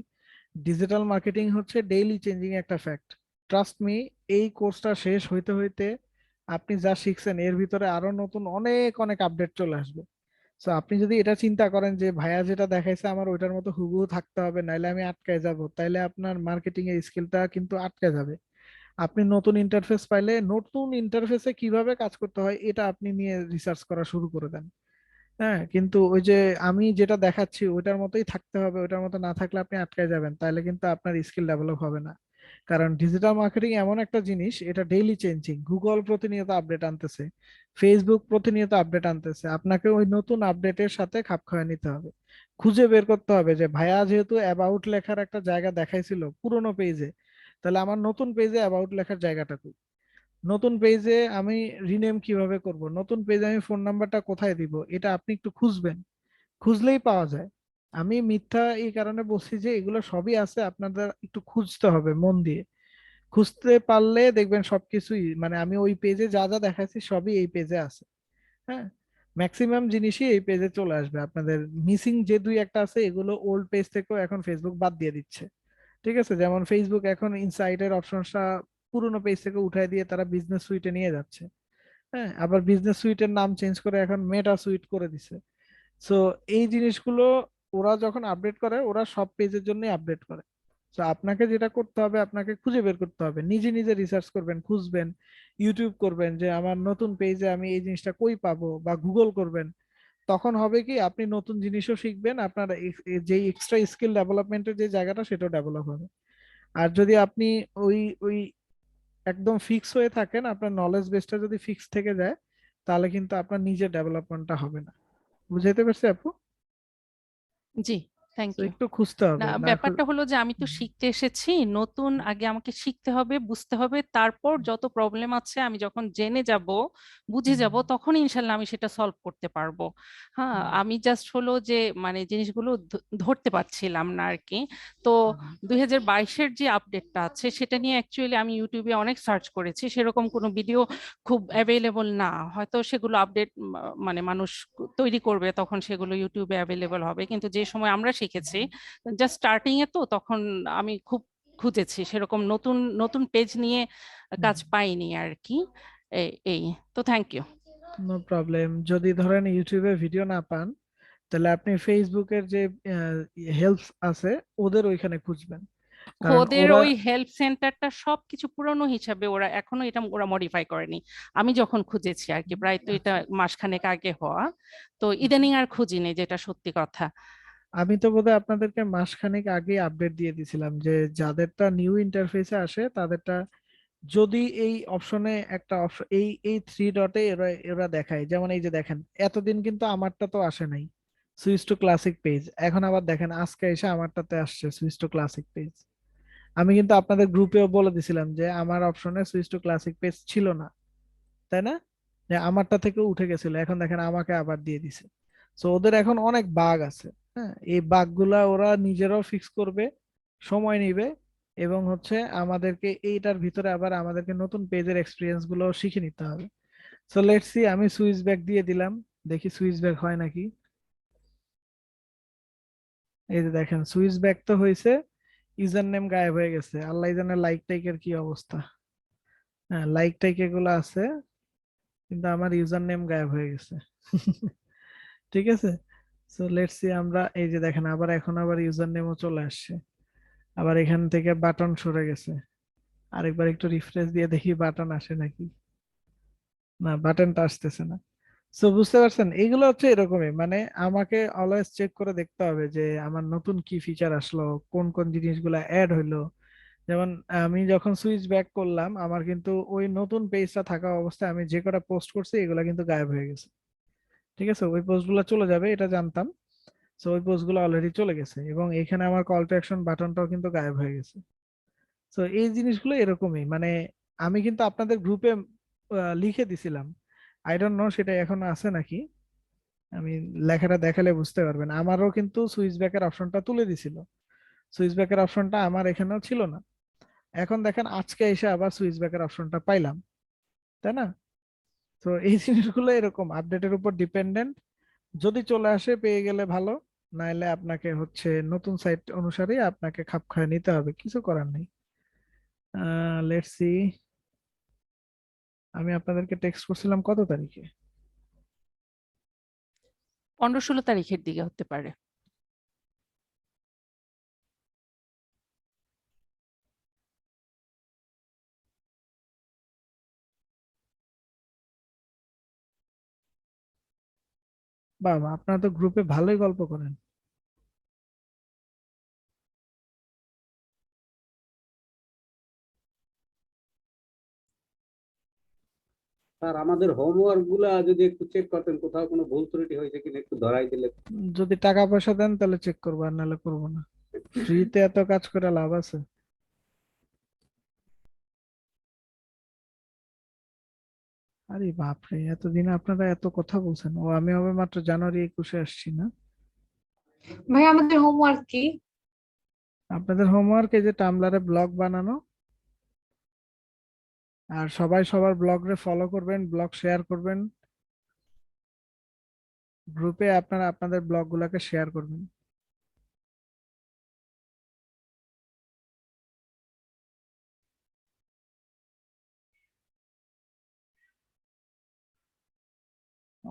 ডিজিটাল মার্কেটিং হচ্ছে ডেইলি চেঞ্জিং একটা ফ্যাক্ট, ট্রাস্ট মি। এই কোর্সটা শেষ হইতে হইতে আপনি যা শিখছেন এর ভিতরে আরো নতুন অনেক অনেক আপডেট চলে আসবে। তো আপনি যদি এটা চিন্তা করেন যে ভাইয়া যেটা দেখাইছে আমার ওইটার মতো হুবহু থাকতে হবে নাইলে আমি আটকায় যাব, তাইলে আপনার মার্কেটিং এর স্কিলটা কিন্তু আটকে যাবে। আপনি নতুন ইন্টারফেস পাইলে নতুন ইন্টারফেসে কিভাবে কাজ করতে হয় এটা আপনি নিয়ে রিসার্চ করা শুরু করে দেন। হ্যাঁ, কিন্তু ওই যে আমি যেটা দেখাচ্ছি ওইটার মতোই থাকতে হবে, ওইটার মতো না থাকলে আপনি আটকায় যাবেন, তাহলে কিন্তু আপনার স্কিল ডেভেলপ হবে না। কারণ ডিজিটাল মার্কেটিং এমন একটা জিনিস, এটা ডেইলি চেঞ্জিং। গুগল প্রতিনিয়ত আপডেট আনতেছে, ফেসবুক প্রতিনিয়ত আপডেট আনতেছে, আপনাকে ওই নতুন আপডেটের সাথে খাপ খাওয়ায় নিতে হবে। খুঁজে বের করতে হবে যে ভাইয়া যেহেতু অ্যাবাউট লেখার একটা জায়গা দেখাইছিল পুরোনো পেজে, তাহলে আমার নতুন পেজে অ্যাবাউট লেখার জায়গাটা কই? নতুন পেজে আমি রিনেম কিভাবে করব, নতুন পেজে আমি ফোন নাম্বারটা কোথায় দিব, এটা আপনি একটু খুঁজবেন, খুঁজলেই পাওয়া যায়। আমি মিথ্যা এই কারণে বলছি যে এগুলো সবই আছে, আপনাদের একটু খুঁজতে হবে মন দিয়ে। খুঁজতে পারলে দেখবেন সবকিছুই, মানে আমি ওই পেজে যা যা দেখাচ্ছি সবই এই পেজে আছে। হ্যাঁ, ম্যাক্সিমাম জিনিসই এই পেজে চলে আসবে। আপনাদের মিসিং যে দুই একটা আছে এগুলো ওল্ড পেজ থেকেও এখন ফেসবুক বাদ দিয়ে দিচ্ছে। ঠিক আছে, যেমন ফেসবুক এখন ইনসাইটের অপশনটা পুরোনো পেজ থেকে উঠাই দিয়ে তারা বিজনেস সুইটে নিয়ে যাচ্ছে। হ্যাঁ, আবার বিজনেস সুইটের নাম চেঞ্জ করে এখন মেটা সুইট করে দিছে। সো এই জিনিসগুলো ওরা যখন আপডেট করে ওরা সব পেজের জন্য আপডেট করে। তো আপনাকে যেটা করতে হবে, আপনাকে খুঁজে বের করতে হবে, নিজে নিজে রিসার্চ করবেন, খুঁজবেন, ইউটিউব করবেন যে আমার নতুন পেজে আমি এই জিনিসটা কই পাবো, বা গুগল করবেন। তখন হবে কি আপনি নতুন জিনিসও শিখবেন, আপনার যে এক্সট্রা স্কিল ডেভেলপমেন্টের যে জায়গাটা সেটাও ডেভেলপ হবে। আর যদি আপনি ওই ওই একদম ফিক্স হয়ে থাকেন, আপনার নলেজ বেসটা যদি ফিক্স থেকে যায়, তাহলে কিন্তু আপনার নিজের ডেভেলপমেন্টটা হবে না। বুঝাইতে পারছি আপু? জি, থ্যাংক তো ইউ। একটু খুঁজতে না, হবে না ব্যাপারটা হলো যে আমি তো শিখতে এসেছি নতুন, আগে আমাকে শিখতে হবে, বুঝতে হবে, তারপর যত প্রবলেম আছে আমি যখন জেনে যাব, বুঝে যাব, তখন ইনশাল্লাহ আমি সেটা সলভ করতে পারবো। হ্যাঁ, আমি জাস্ট হলো যে মানে জিনিসগুলো ধরতে পারছিলাম না আর কি। তো 2022-এর যে আপডেটটা আছে সেটা নিয়ে অ্যাকচুয়ালি আমি ইউটিউবে অনেক সার্চ করেছি, সেরকম কোনো ভিডিও খুব অ্যাভেলেবল না, হয়তো সেগুলো আপডেট মানে মানুষ তৈরি করবে তখন সেগুলো ইউটিউবে অ্যাভেলেবল হবে, কিন্তু যে সময় আমরা শিখেছি জাস্ট স্টার্টিং এ, তো তখন আমি খুব খুঁজেছি, সেরকম নতুন নতুন পেজ নিয়ে কাজ পাইনি আর কি। এই তো, থ্যাংক ইউ। No problem. যদি ধরেন ইউটিউবে ভিডিও না পান, তাহলে আপনি ফেসবুকের যে হেল্প আছে ওদের ওইখানে খুঁজবেন, কারণ ওদের ওরা ওই হেল্প সেন্টারটা সবকিছু পুরনো হিসাবে, ওরা এখনো এটা ওরা মডিফাই করেনি। আমি যখন খুঁজেছি আর কি, প্রায় তো এটা মাসখানেক আগে হওয়া, তো ইদানিং আর খুঁজিনি, যেটা সত্যি কথা। আমি তো বোধহয় আপনাদেরকে মাসখানেক আগে আপডেট দিয়ে দিছিলাম যে যাদেরটা নিউ ইন্টারফেসে আসে তাদেরটা যদি এই অপশনে একটা অপশন, এই থ্রি ডটে এরা এরা দেখায়, যেমন এই যে দেখেন এতদিন কিন্তু আমারটা তো আসে নাই সুইচ টু ক্লাসিক পেজ, এখন আবার দেখেন আজকে এসে আমারটাতে আসছে সুইচ টু ক্লাসিক পেজ। আমি কিন্তু আপনাদের গ্রুপেও বলে দিছিলাম যে আমার অপশনে সুইচ টু ক্লাসিক পেজ ছিল না, তাই না? যে আমারটা থেকে উঠে গেছিল, এখন দেখেন আমাকে আবার দিয়ে দিছে। তো ওদের এখন অনেক বাগ আছে। হ্যাঁ, এই বাগ গুলা ওরা নিজেরাও ফিক্স করবে, সময় নিবে, এবং হচ্ছে আমাদেরকে এইটার ভিতরে আবার আমাদেরকে নতুন পেজের এক্সপিরিয়েন্স গুলো শিখে নিতে হবে। সো লেটস সি, আমি সুইচ ব্যাক দিয়ে দিলাম, দেখি সুইচ ব্যাক হয় নাকি। এই যে দেখেন সুইচ ব্যাক তো হয়েছে, ইউজার নেম গায়েব হয়ে গেছে, আল্লাহ জানে লাইক টাইকের কি অবস্থা। হ্যাঁ, লাইক টাইক এগুলো আছে, কিন্তু আমার ইউজার নেম গায়েব হয়ে গেছে। ঠিক আছে। সো লেটস সি, আমরা এই যে দেখেন আবার এখন আবার ইউজার নেমও চলে আসছে, আবার এখান থেকে বাটন সরে গেছে। আরেকবার একটু রিফ্রেশ দিয়ে দেখি বাটন আসে নাকি। না, বাটনটা আসতেছে না। সো বুঝতে পারছেন, এগুলো হচ্ছে এরকমই, মানে আমাকে অলওয়েজ চেক করে দেখতে হবে যে আমার নতুন কি ফিচার আসলো, কোন কোন জিনিসগুলো অ্যাড হইলো। যেমন আমি যখন সুইচ ব্যাক করলাম, আমার কিন্তু ওই নতুন পেজটা থাকা অবস্থায় আমি যে কটা পোস্ট করছি এগুলা কিন্তু গায়েব হয়ে গেছে। ঠিক আছে, ওই পোস্টগুলো চলে যাবে এটা জানতাম। সো ওই পোস্টগুলো অলরেডি চলে গেছে, এবং এখানে আমার কল টু অ্যাকশন বাটনটাও কিন্তু গায়েব হয়ে গেছে। তো এই জিনিসগুলো এরকমই, মানে আমি কিন্তু আপনাদের গ্রুপে লিখে দিছিলাম, আই ডোন্ট নো সেটা এখন আছে নাকি। আমি লেখাটা দেখালে বুঝতে পারবেন, আমারও কিন্তু সুইচ ব্যাকের অপশনটা তুলে দিছিল। সুইচ ব্যাকের অপশনটা আমার এখানেও ছিল না, এখন দেখেন আজকে এসে আবার সুইচ ব্যাকের অপশনটা পাইলাম, তাই না? তো এই জিনিসগুলো এরকম আপডেটের উপর ডিপেন্ডেন্ট। যদি চলে আসে পেয়ে গেলে ভালো, নাইলে আপনাকে হচ্ছে নতুন সাইট অনুসারে আপনাকে খাপ খাইয়ে নিতে হবে, কিছু করার নেই। লেটস সি, আমি আপনাদেরকে টেক্সট করছিলাম কত তারিখে? 15-16 তারিখের দিকে হতে পারে। বাবা, আপনারা তো গ্রুপে ভালোই গল্প করেন। স্যার আমাদের হোমওয়ার্ক গুলা যদি একটু চেক করতেন, কোথাও কোনো ভুল ত্রুটি হয়েছে কিনা একটু ধরাই দিলে। যদি টাকা পয়সা দেন তাহলে চেক করবো, আর নাহলে করবো না। ফ্রিতে এত কাজ করে লাভ আছে? আরে বাপরে, এতদিন আপনারা এত কথা বলছেন। ও, আমি হবে মাত্র জানুয়ারি 21-এ আসছি না? ভাই আমাদের হোমওয়ার্ক কি? আপনাদের হোমওয়ার্ক এই যে টামলারে ব্লগ বানানো, আর সবাই সবার ব্লগ রে ফলো করবেন, ব্লগ শেয়ার করবেন, গ্রুপে আপনারা আপনাদের ব্লগ গুলাকে শেয়ার করবেন।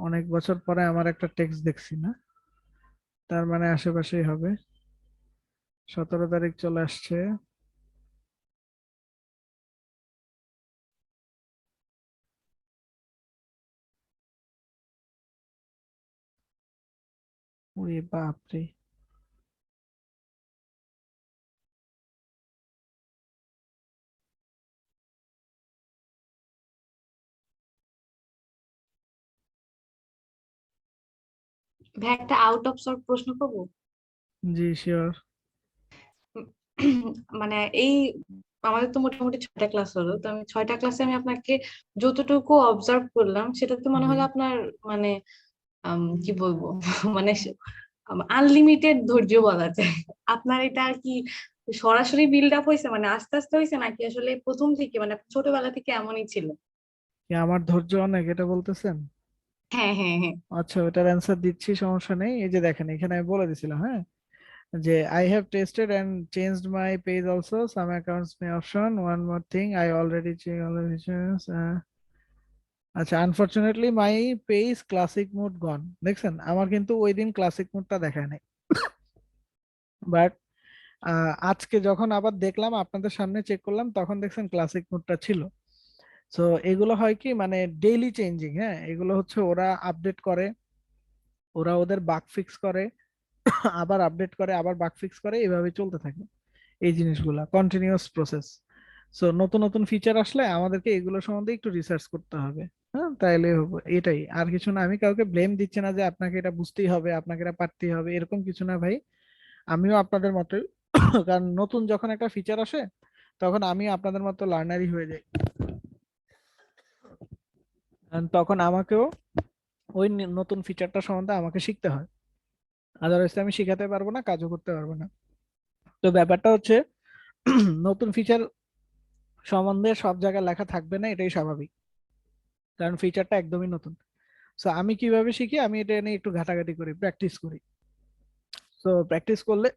অনেক বছর পরে আমার একটা টেক্সট দেখছি না, তার মানে আশেপাশেই হবে। 17 তারিখ চলে আসছে। ওরে বাপরে, ভাই একটা আউট অফ সর্ট প্রশ্ন করবো। জি শিওর। মানে এই আমাদের তো মোটামুটি 6টা ক্লাস হলো, তো আমি 6টা ক্লাসে আমি আপনাকে যতটুকু অবজার্ভ করলাম সেটা তো মনে হলো আপনার মানে কি বলবো মানে আনলিমিটেড ধৈর্য বলা যায়। আপনার এটা আর কি সরাসরি বিল্ড আপ হয়েছে, মানে আস্তে আস্তে হয়েছে, নাকি আসলে প্রথম থেকে মানে ছোটবেলা থেকে এমনই ছিল? কি আমার ধৈর্য অনেক এটা বলতেছেন? হ্যাঁ হ্যাঁ হ্যাঁ। আচ্ছা, ওটার অ্যান্সার দিচ্ছি, সমস্যা নেই। এই যে দেখেন, এখানে আমি বলে দিছিলাম, হ্যাঁ, যে I have tested and changed my page also. Some accounts may option. One more thing, I already checked all the features. আচ্ছা, unfortunately my page classic mode gone. দেখছেন, আমার কিন্তু ওই দিন ক্লাসিক মোডটা দেখায় নাই, বাট আজকে যখন আবার দেখলাম আপনাদের সামনে চেক করলাম, তখন দেখছেন ক্লাসিক মোডটা ছিল। সো এগুলো হয় কি, মানে ডেইলি চেঞ্জিং, হ্যাঁ, এগুলো হচ্ছে ওরা আপডেট করে, ওরা ওদের বাগ ফিক্স করে, আবার আপডেট করে, আবার বাগ ফিক্স করে, এভাবে চলতে থাকে এই জিনিসগুলা, কন্টিনিউয়াস প্রসেস। সো নতুন নতুন ফিচার আসলে আমাদেরকে এগুলো সম্বন্ধে একটু রিসার্চ করতে হবে, হ্যাঁ, তাইলে হবে। এটাই, আর কিছু না। আমি কাউকে ব্লেম দিচ্ছি না যে আপনাকে এটা বুঝতেই হবে, আপনাকে এটা পারতেই হবে, এরকম কিছু না ভাই। আমিও আপনাদের মতোই কারণ নতুন যখন একটা ফিচার আসে, তখন আমি আপনাদের মতো লার্নারই হয়ে যাই, And তখন আমাকেও ওই নতুন ফিচারটা সম্বন্ধে আমাকে শিখতে হয়, আদারওয়াইজ আমি শিখাতে পারবো না, কাজও করতে পারবো না। তো ব্যাপারটা হচ্ছে নতুন ফিচার সম্বন্ধে সব জায়গায় লেখা থাকবে না, এটাই স্বাভাবিক, কারণ ফিচারটা একদমই নতুন। সো আমি কিভাবে শিখি, আমি এটা নিয়ে একটু ঘাটাঘাটি করি, প্র্যাকটিস করি। তো প্র্যাকটিস করলে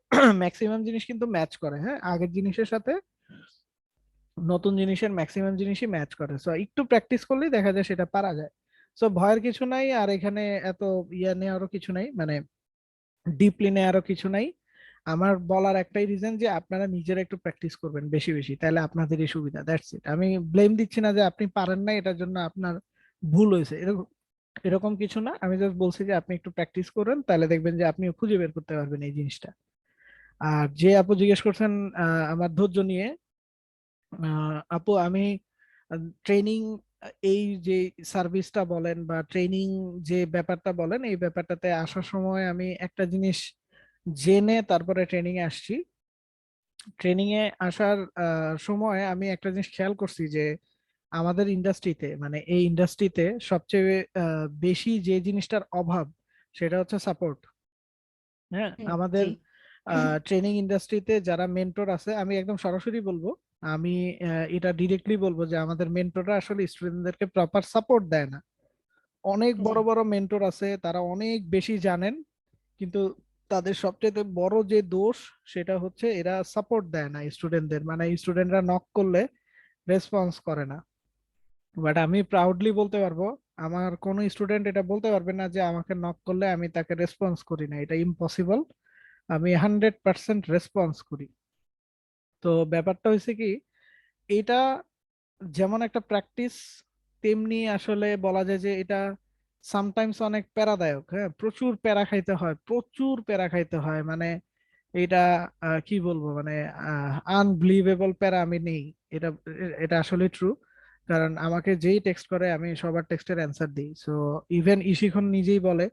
ম্যাক্সিমাম জিনিস কিন্তু ম্যাচ করে, হ্যাঁ, আগের জিনিসের সাথে নতুন জিনিসের ম্যাক্সিমাম জিনিসই ম্যাচ করে। সো একটু প্র্যাকটিস করলেই দেখা যায় সেটা পারা যায়। সো ভয়ের কিছু নাই, আর এখানে এত ইয়ে নেওয়ারও কিছু নাই, মানে ডিপলি নেওয়ারও কিছু নাই। আমার বলার একটাই রিজন যে আপনারা নিজেরা একটু প্র্যাকটিস করবেন বেশি বেশি, তাহলে আপনাদেরই সুবিধা, দ্যাটস ইট। আমি ব্লেম দিচ্ছি না যে আপনি পারেন না, এটার জন্য আপনার ভুল হয়েছে, এরকম এরকম কিছু না। আমি জাস্ট বলছি যে আপনি একটু প্র্যাকটিস করেন, তাহলে দেখবেন যে আপনিও খুঁজে বের করতে পারবেন এই জিনিসটা। আর যে আপু জিজ্ঞেস করছেন আমার ধৈর্য নিয়ে, আপু আমি ট্রেনিং, এই যে সার্ভিসটা বলেন বা ট্রেনিং যে ব্যাপারটা বলেন, এই ব্যাপারটাতে আসার সময় আমি একটা জিনিস জেনে তারপরে ট্রেনিং এ আসছি। ট্রেনিং এ আসার সময় আমি একটা জিনিস খেয়াল করছি যে আমাদের ইন্ডাস্ট্রিতে, মানে এই ইন্ডাস্ট্রিতে সবচেয়ে বেশি যে জিনিসটার অভাব, সেটা হচ্ছে সাপোর্ট। হ্যাঁ, আমাদের জি। ট্রেনিং ইন্ডাস্ট্রিতে যারা মেন্টর আছে, আমি একদম সরাসরি বলবো, আমি এটা ডিরেক্টলি বলবো যে আমাদের মেন্টররা আসলে স্টুডেন্টদেরকে প্রপার সাপোর্ট দেয় না। অনেক জি। বড় বড় মেন্টর আছে, তারা অনেক বেশি জানেন, কিন্তু তাদের সবচেয়ে বড় যে দোষ, সেটা হচ্ছে এরা সাপোর্ট দেয় না স্টুডেন্টদের, মানে স্টুডেন্টরা নক করলে রেসপন্স করে না। বাট আমি প্রাউডলি বলতে পারবো, আমার কোনো স্টুডেন্ট এটা বলতে পারবে না যে আমাকে নক করলে আমি তাকে রেসপন্স করি না, এটা ইম্পসিবল। আমি 100% রেসপন্স করি। তো ব্যাপারটা হয়েছে কি, এটা যেমন একটা প্র্যাকটিস, তেমনি আসলে বলা যায় যে এটা সামটাইমস অনেক প্যারাদায়ক। হ্যাঁ, প্রচুর প্যারা খাইতে হয়, প্রচুর প্যারা খাইতে হয়, মানে এটা কি বলবো, মানে আনবিলিভেবল প্যারা আমি নেই। এটা এটা আসলে ট্রু, কারণ আমাকে যেই টেক্সট করে আমি সবার টেক্সটের অ্যান্সার দিই। সো ইভেন ইশিখন নিজেই বলে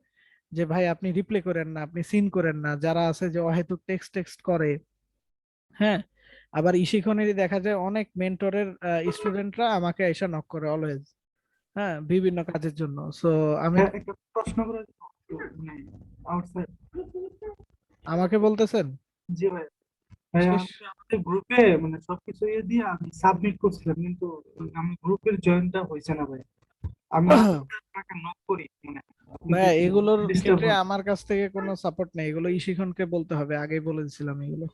যে ভাই আপনি রিপ্লাই করেন না, আপনি সিন করেন না, যারা আছে যে অহেতুক টেক্সট টেক্সট করে। হ্যাঁ, আবার ইশিখনেরই দেখা যায় অনেক মেন্টরের স্টুডেন্টরা আমাকে এসে নক করে অলওয়েজ, হ্যাঁ, বিভিন্ন কাজের জন্য। সো আমি, হ্যাঁ, একটা প্রশ্ন করে মানে আউটসাইড। আমাকে বলতেছেন? জি ভাই, ভাই শেষ। আমাদের গ্রুপে মানে সবকিছু ইয়ে দিয়ে আমি সাবমিট করছিলাম, কিন্তু আমি গ্রুপের জয়েনটা হয়েছে না ভাই। আমি আপনাকে নক করি মানে আপনি ভাই কি এগুলোর ডিস্টার্ব ক্ষেত্রে হন? আমার কাছ থেকে কোনো সাপোর্ট নেই, এগুলো ইশিখনকে বলতে হবে, আগেই বলে দিছিলাম এগুলো।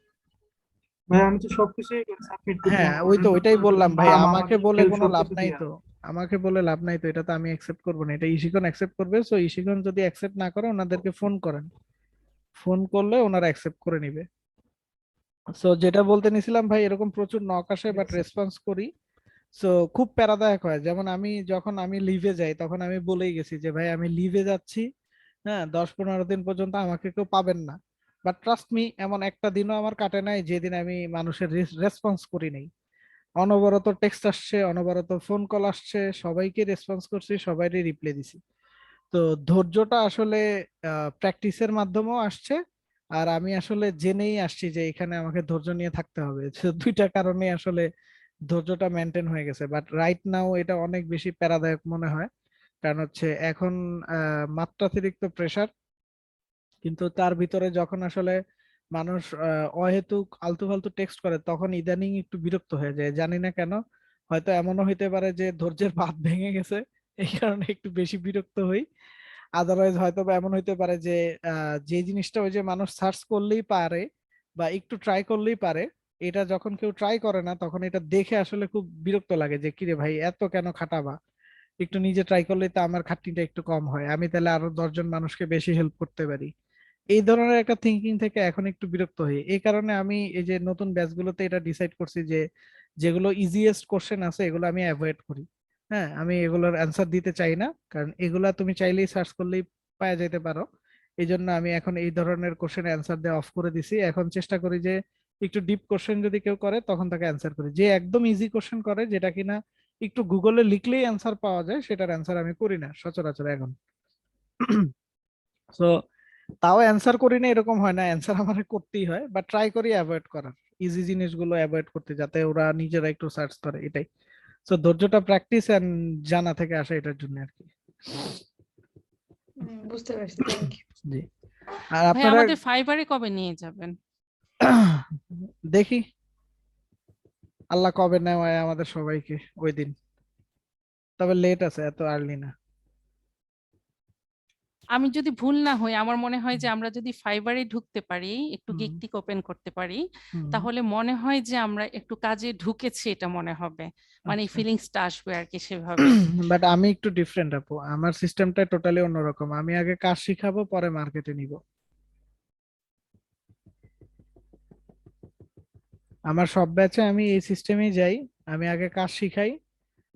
ভাই আমি তো সবকিছু সাবমিট করছি, হ্যাঁ, আমার ওই তো অনেক ওইটাই বললাম ভাই, নাম আমাকে আমাদের বলে ডিটেইলস কোনো লাভ সবকিছু নাই দিয়া। তো। আমাকে বলে লাভ নাই, তো এটা তো আমি অ্যাকসেপ্ট করবো না, এটা ইশিকন অ্যাকসেপ্ট করবে। সো ইশিকন যদি অ্যাকসেপ্ট না করে ওনাদেরকে ফোন করেন, ফোন করলে ওনারা অ্যাকসেপ্ট করে নিবে। সো যেটা বলতে নিছিলাম ভাই, এরকম প্রচুর নক আসে বাট রেসপন্স করি। সো খুব প্যারাদায়ক হয়, যেমন আমি যখন আমি লিভে যাই তখন আমি বলেই গেছি যে ভাই আমি লিভে যাচ্ছি, হ্যাঁ 10-15 দিন পর্যন্ত আমাকে কেউ পাবেন না। বাট ট্রাস্ট মি, এমন একটা দিনও আমার কাটে নাই যেদিন আমি মানুষের রেসপন্স করি নাই। অনবরত টেক্সট আসছে, অনবরত ফোন কল আসছে, সবাইকে রেসপন্স করছি, সবাইকে রিপ্লাই দিছি। তো ধৈর্যটা আসলে প্র্যাকটিসের মাধ্যমেও আসছে, আর আমি আসলে জেনেই আসছি যে এখানে আমাকে ধৈর্য নিয়ে থাকতে হবে। তো দুইটা কারণে আসলে ধৈর্যটা মেনটেন হয়ে গেছে। বাট রাইট নাও এটা অনেক বেশি প্যারাদায়ক মনে হয়, কারণ হচ্ছে এখন মাত্রাতিরিক্ত প্রেসার, কিন্তু তার ভিতরে যখন আসলে মানুষ অহেতুক আলতু ফালতু টেক্সট করে তখন ইদানিং একটু বিরক্ত হয়ে যায়, জানি না কেন। হয়তো এমনও হইতে পারে যে ধৈর্যের বাঁধ ভেঙে গেছে, এই কারণে একটু বেশি বিরক্ত হই। আদারওয়াইজ হয়তো বা এমন হইতে পারে যে যে জিনিসটা ওই যে মানুষ সার্চ করলেই পারে বা একটু ট্রাই করলেই পারে, এটা যখন কেউ ট্রাই করে না তখন এটা দেখে আসলে খুব বিরক্ত লাগে যে কিরে ভাই এত কেন খাটাবা, একটু নিজে ট্রাই করলেই তো আমার খাটনিটা একটু কম হয়, আমি তাহলে আরো 10জন মানুষকে বেশি হেল্প করতে পারি। এই ধরনের একটা থিঙ্কিং থেকে এখন একটু বিরক্ত হই। এই কারণে আমি এই যে নতুন ব্যাচগুলোতে এটা ডিসাইড করছি যে যেগুলো ইজিয়েস্ট কোশ্চেন আছে এগুলো আমি অ্যাভয়েড করি। হ্যাঁ, আমি এগুলোর অ্যান্সার দিতে চাই না, কারণ এগুলা তুমি চাইলেই সার্চ করলেই পাওয়া যেতে পারো। এই জন্য আমি এখন এই ধরনের কোশ্চেন অ্যান্সার দেওয়া অফ করে দিছি। এখন চেষ্টা করি যে একটু ডিপ কোশ্চেন যদি কেউ করে তখন তাকে অ্যান্সার করি, যে একদম ইজি কোশ্চেন করে যেটা কিনা একটু গুগলে লিখলেই অ্যান্সার পাওয়া যায় সেটার অ্যান্সার আমি করি না সচরাচর এখন। সো তাও অ্যান্সার করি না এরকম হয় না, অ্যান্সার আমার করতেই হয়, বাট ট্রাই করি অ্যাভয়েড করার, ইজি জিনিসগুলো অ্যাভয়েড করতে, যাতে ওরা নিজেরা একটু সার্চ করে, এটাই। সো ধৈর্যটা প্র্যাকটিস এন্ড জানা থেকে আসে এটার জন্য আর কি। বুঝতে পারছি, থ্যাংক ইউ। জি। আর ভাই আপনারা আমাদের ফাইবারে কবে নিয়ে যাবেন? দেখি আল্লাহ কবে নেওয়ায় আমাদের সবাইকে ওই দিন, তবে লেট আছে, এত আর্লি না। আমি যদি ভুল না হই, আমার মনে হয় যে আমরা যদি ফাইবারে ঢুকতে পারি, একটু হুম, গিকটিক ওপেন করতে পারি, হুম, তাহলে মনে হয় যে আমরা একটু কাজে ঢুকেছি, এটা মনে হবে, মানে আচ্ছা। ফিলিংসটা আসবে আর কি সেভাবে। বাট আমি একটু ডিফারেন্ট আপু, আমার সিস্টেমটা টোটালি অন্যরকম। আমি আগে কাজ শিখাবো, পরে মার্কেটে নিব। আমার সব ব্যাচে আমি এই সিস্টেমেই যাই, আমি আগে কাজ শিখাই।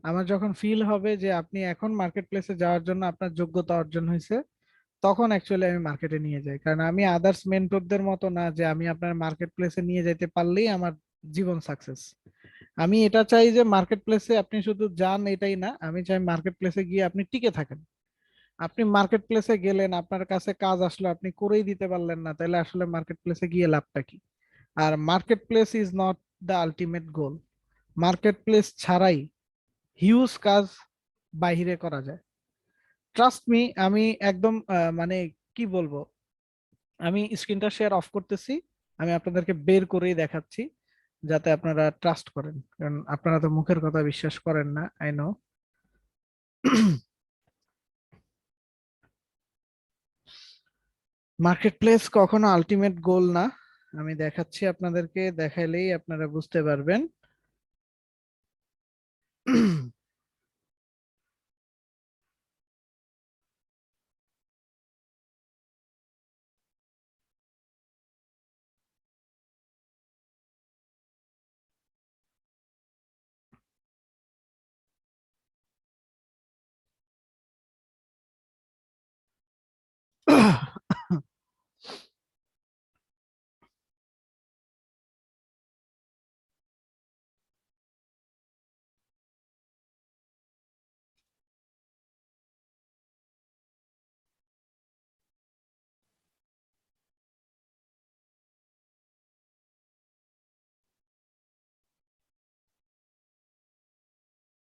আমার যখন ফিল হবে যে আপনি এখন মার্কেট প্লেসে যাওয়ার জন্য আপনার যোগ্যতা অর্জন হয়েছে, তখন অ্যাকচুয়ালি আমি মার্কেটে নিয়ে যাই। কারণ আমি আদার্স মেন্টরদের মতো না যে আমি আপনার মার্কেট প্লেসে নিয়ে যাইতে পারলেই আমার জীবন সাকসেস। আমি এটা চাই যে মার্কেট প্লেসে আপনি শুধু যান এটাই না, আমি চাই মার্কেট প্লেসে গিয়ে আপনি টিকে থাকেন। আপনি মার্কেট প্লেসে গেলেন, আপনার কাছে কাজ আসলো, আপনি করেই দিতে পারলেন না, তাহলে আসলে মার্কেট প্লেসে গিয়ে লাভটা কি? আর market place is not the ultimate goal. Market place ছাড়াই হিউজ কাজ বাইরে করা যায়, ট্রাস্ট মি। আমি একদম মানে কি বলবো, আমি স্ক্রিনটা শেয়ার অফ করতেছি, আমি আপনাদেরকে বের করেই দেখাচ্ছি যাতে আপনারা ট্রাস্ট করেন, কারণ আপনারা তো মুখের কথা বিশ্বাস করেন না, আই নো। মার্কেট প্লেস কখনো আলটিমেট গোল না, আমি দেখাচ্ছি আপনাদেরকে, দেখাইলেই আপনারা বুঝতে পারবেন।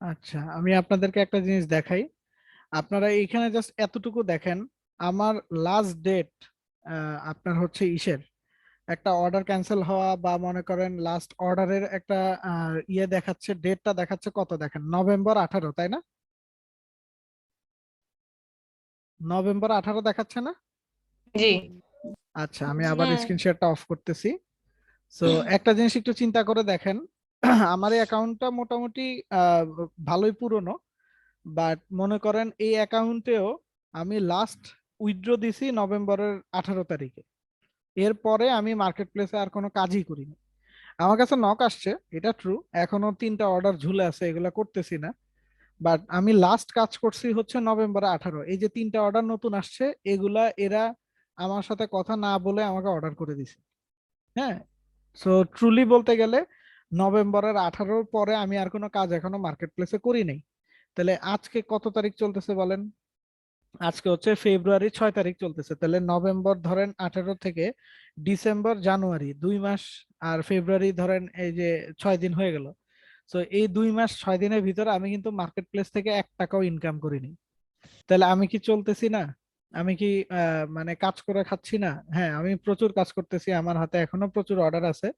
আচ্ছা, আমি আপনাদেরকে একটা জিনিস দেখাই, আপনারা এখানে জাস্ট এতটুকু দেখেন। আমার লাস্ট ডেট আপনার হচ্ছে ইসের একটা অর্ডার ক্যান্সেল হওয়া, বা মনে করেন লাস্ট অর্ডারের একটা ইয়ে দেখাচ্ছে, ডেটটা দেখাচ্ছে কত, দেখেন নভেম্বর 18, তাই না? নভেম্বর 18 দেখাচ্ছে না? জি। আচ্ছা, আমি আবার হ্যাঁ। স্ক্রিন শেয়ারটা অফ করতেছি। সো একটা জিনিস একটু চিন্তা করে দেখেন, আমার এই অ্যাকাউন্টটা মোটামুটি ভালোই পুরনো, বাট মনে করেন এই অ্যাকাউন্টেও আমি লাস্ট উইথড্র দিছি নভেম্বরের 18 তারিখে, এরপরে আমি মার্কেট প্লেসে আর কোনো কাজই করিনি। আমার কাছে নক আসছে, এটা ট্রু, এখনো 3টা অর্ডার ঝুলে আছে, এগুলা করতেছি না। বাট আমি লাস্ট কাজ করছি হচ্ছে নভেম্বর 18। এই যে 3টা অর্ডার নতুন আসছে, এগুলা এরা আমার সাথে কথা না বলে আমাকে অর্ডার করে দিছে। হ্যাঁ, সো ট্রুলি বলতে গেলে নভেম্বরের 18 পরে আমি আর কোনো কাজ এখনো মার্কেট প্লেসে করি নাই। তাহলে আজকে কত তারিখ চলতেছে বলেন? আজকে হচ্ছে ফেব্রুয়ারি 6 তারিখ চলতেছে। তাহলে নভেম্বর ধরেন 18 থেকে ডিসেম্বর জানুয়ারি 2 মাস, আর ফেব্রুয়ারি ধরেন এই যে 6 দিন হয়ে গেল। তো এই 2 মাস 6 দিনের ভিতরে আমি কিন্তু মার্কেট প্লেস থেকে 1 টাকাও ইনকাম করিনি। তাহলে আমি কি চলতেছি না? আমি কি মানে কাজ করে খাচ্ছি না? হ্যাঁ, আমি প্রচুর কাজ করতেছি, আমার হাতে এখনো প্রচুর অর্ডার আছে।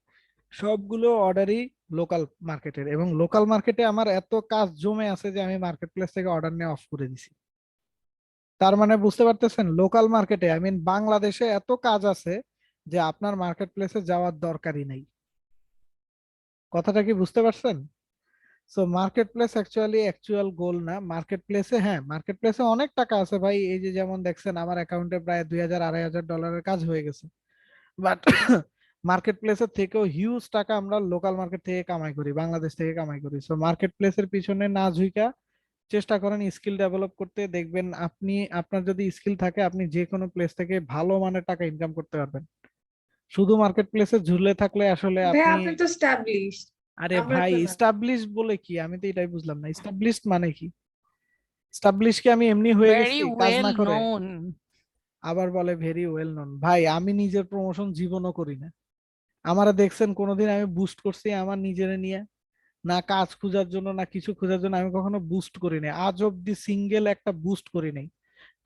সবগুলো অর্ডারই লোকাল মার্কেটের, এবং লোকাল মার্কেটে আমার এত কাজ জমে আছে যে আমি মার্কেট প্লেস থেকে অর্ডার নেওয়া অফ করে দিছি। তার মানে বুঝতে পারতেছেন, লোকাল মার্কেটে আই মিন বাংলাদেশে এত কাজ আছে যে আপনার মার্কেট প্লেসে যাওয়ার দরকারই নেই। কথাটা কি বুঝতে পারছেন? সো মার্কেট প্লেস অ্যাকচুয়াল গোল না। মার্কেট প্লেসে, হ্যাঁ মার্কেট প্লেসে অনেক টাকা আছে ভাই। এই যে যেমন দেখছেন আমার অ্যাকাউন্টে প্রায় 2000-2500 ডলারের কাজ হয়ে গেছে। বাট মার্কেট প্লেসের থেকেও হিউজ টাকা আমরা লোকাল মার্কেট থেকে কামাই করি, বাংলাদেশ থেকে কামাই করি। সো মার্কেট প্লেসের পিছনে না ঝুঁকা চেষ্টা করেন স্কিল ডেভেলপ করতে। দেখবেন আপনি, আপনার যদি স্কিল থাকে, আপনি যে কোনো প্লেস থেকে ভালো মানের টাকা ইনকাম করতে পারবেন। শুধু মার্কেট প্লেসে ঝুলে থাকলে আসলে ভাই আপনি, আপনি তো স্টাবলিশড, আরে আমরা ভাই তো না। এস্টাবলিশ বলে কি? আমি তো এটাই বুঝলাম না, এস্টাবলিশ মানে কি? এস্টাবলিশ কি আমি এমনি হয়ে ভেরি গেছি কাজ ওয়েল না করে? নোন। আবার বলে ভেরি ওয়েল নন। ভাই আমি নিজের প্রমোশন জীবনও করি না। আমারা দেখছেন কোনোদিন আমি বুস্ট করছি আমার নিজেরে নিয়ে? না কাজ খোঁজার জন্য না কিছু খোঁজার জন্য আমি কখনো বুস্ট করি নাই, আজ অব্দি সিঙ্গেল একটা বুস্ট করি নাই।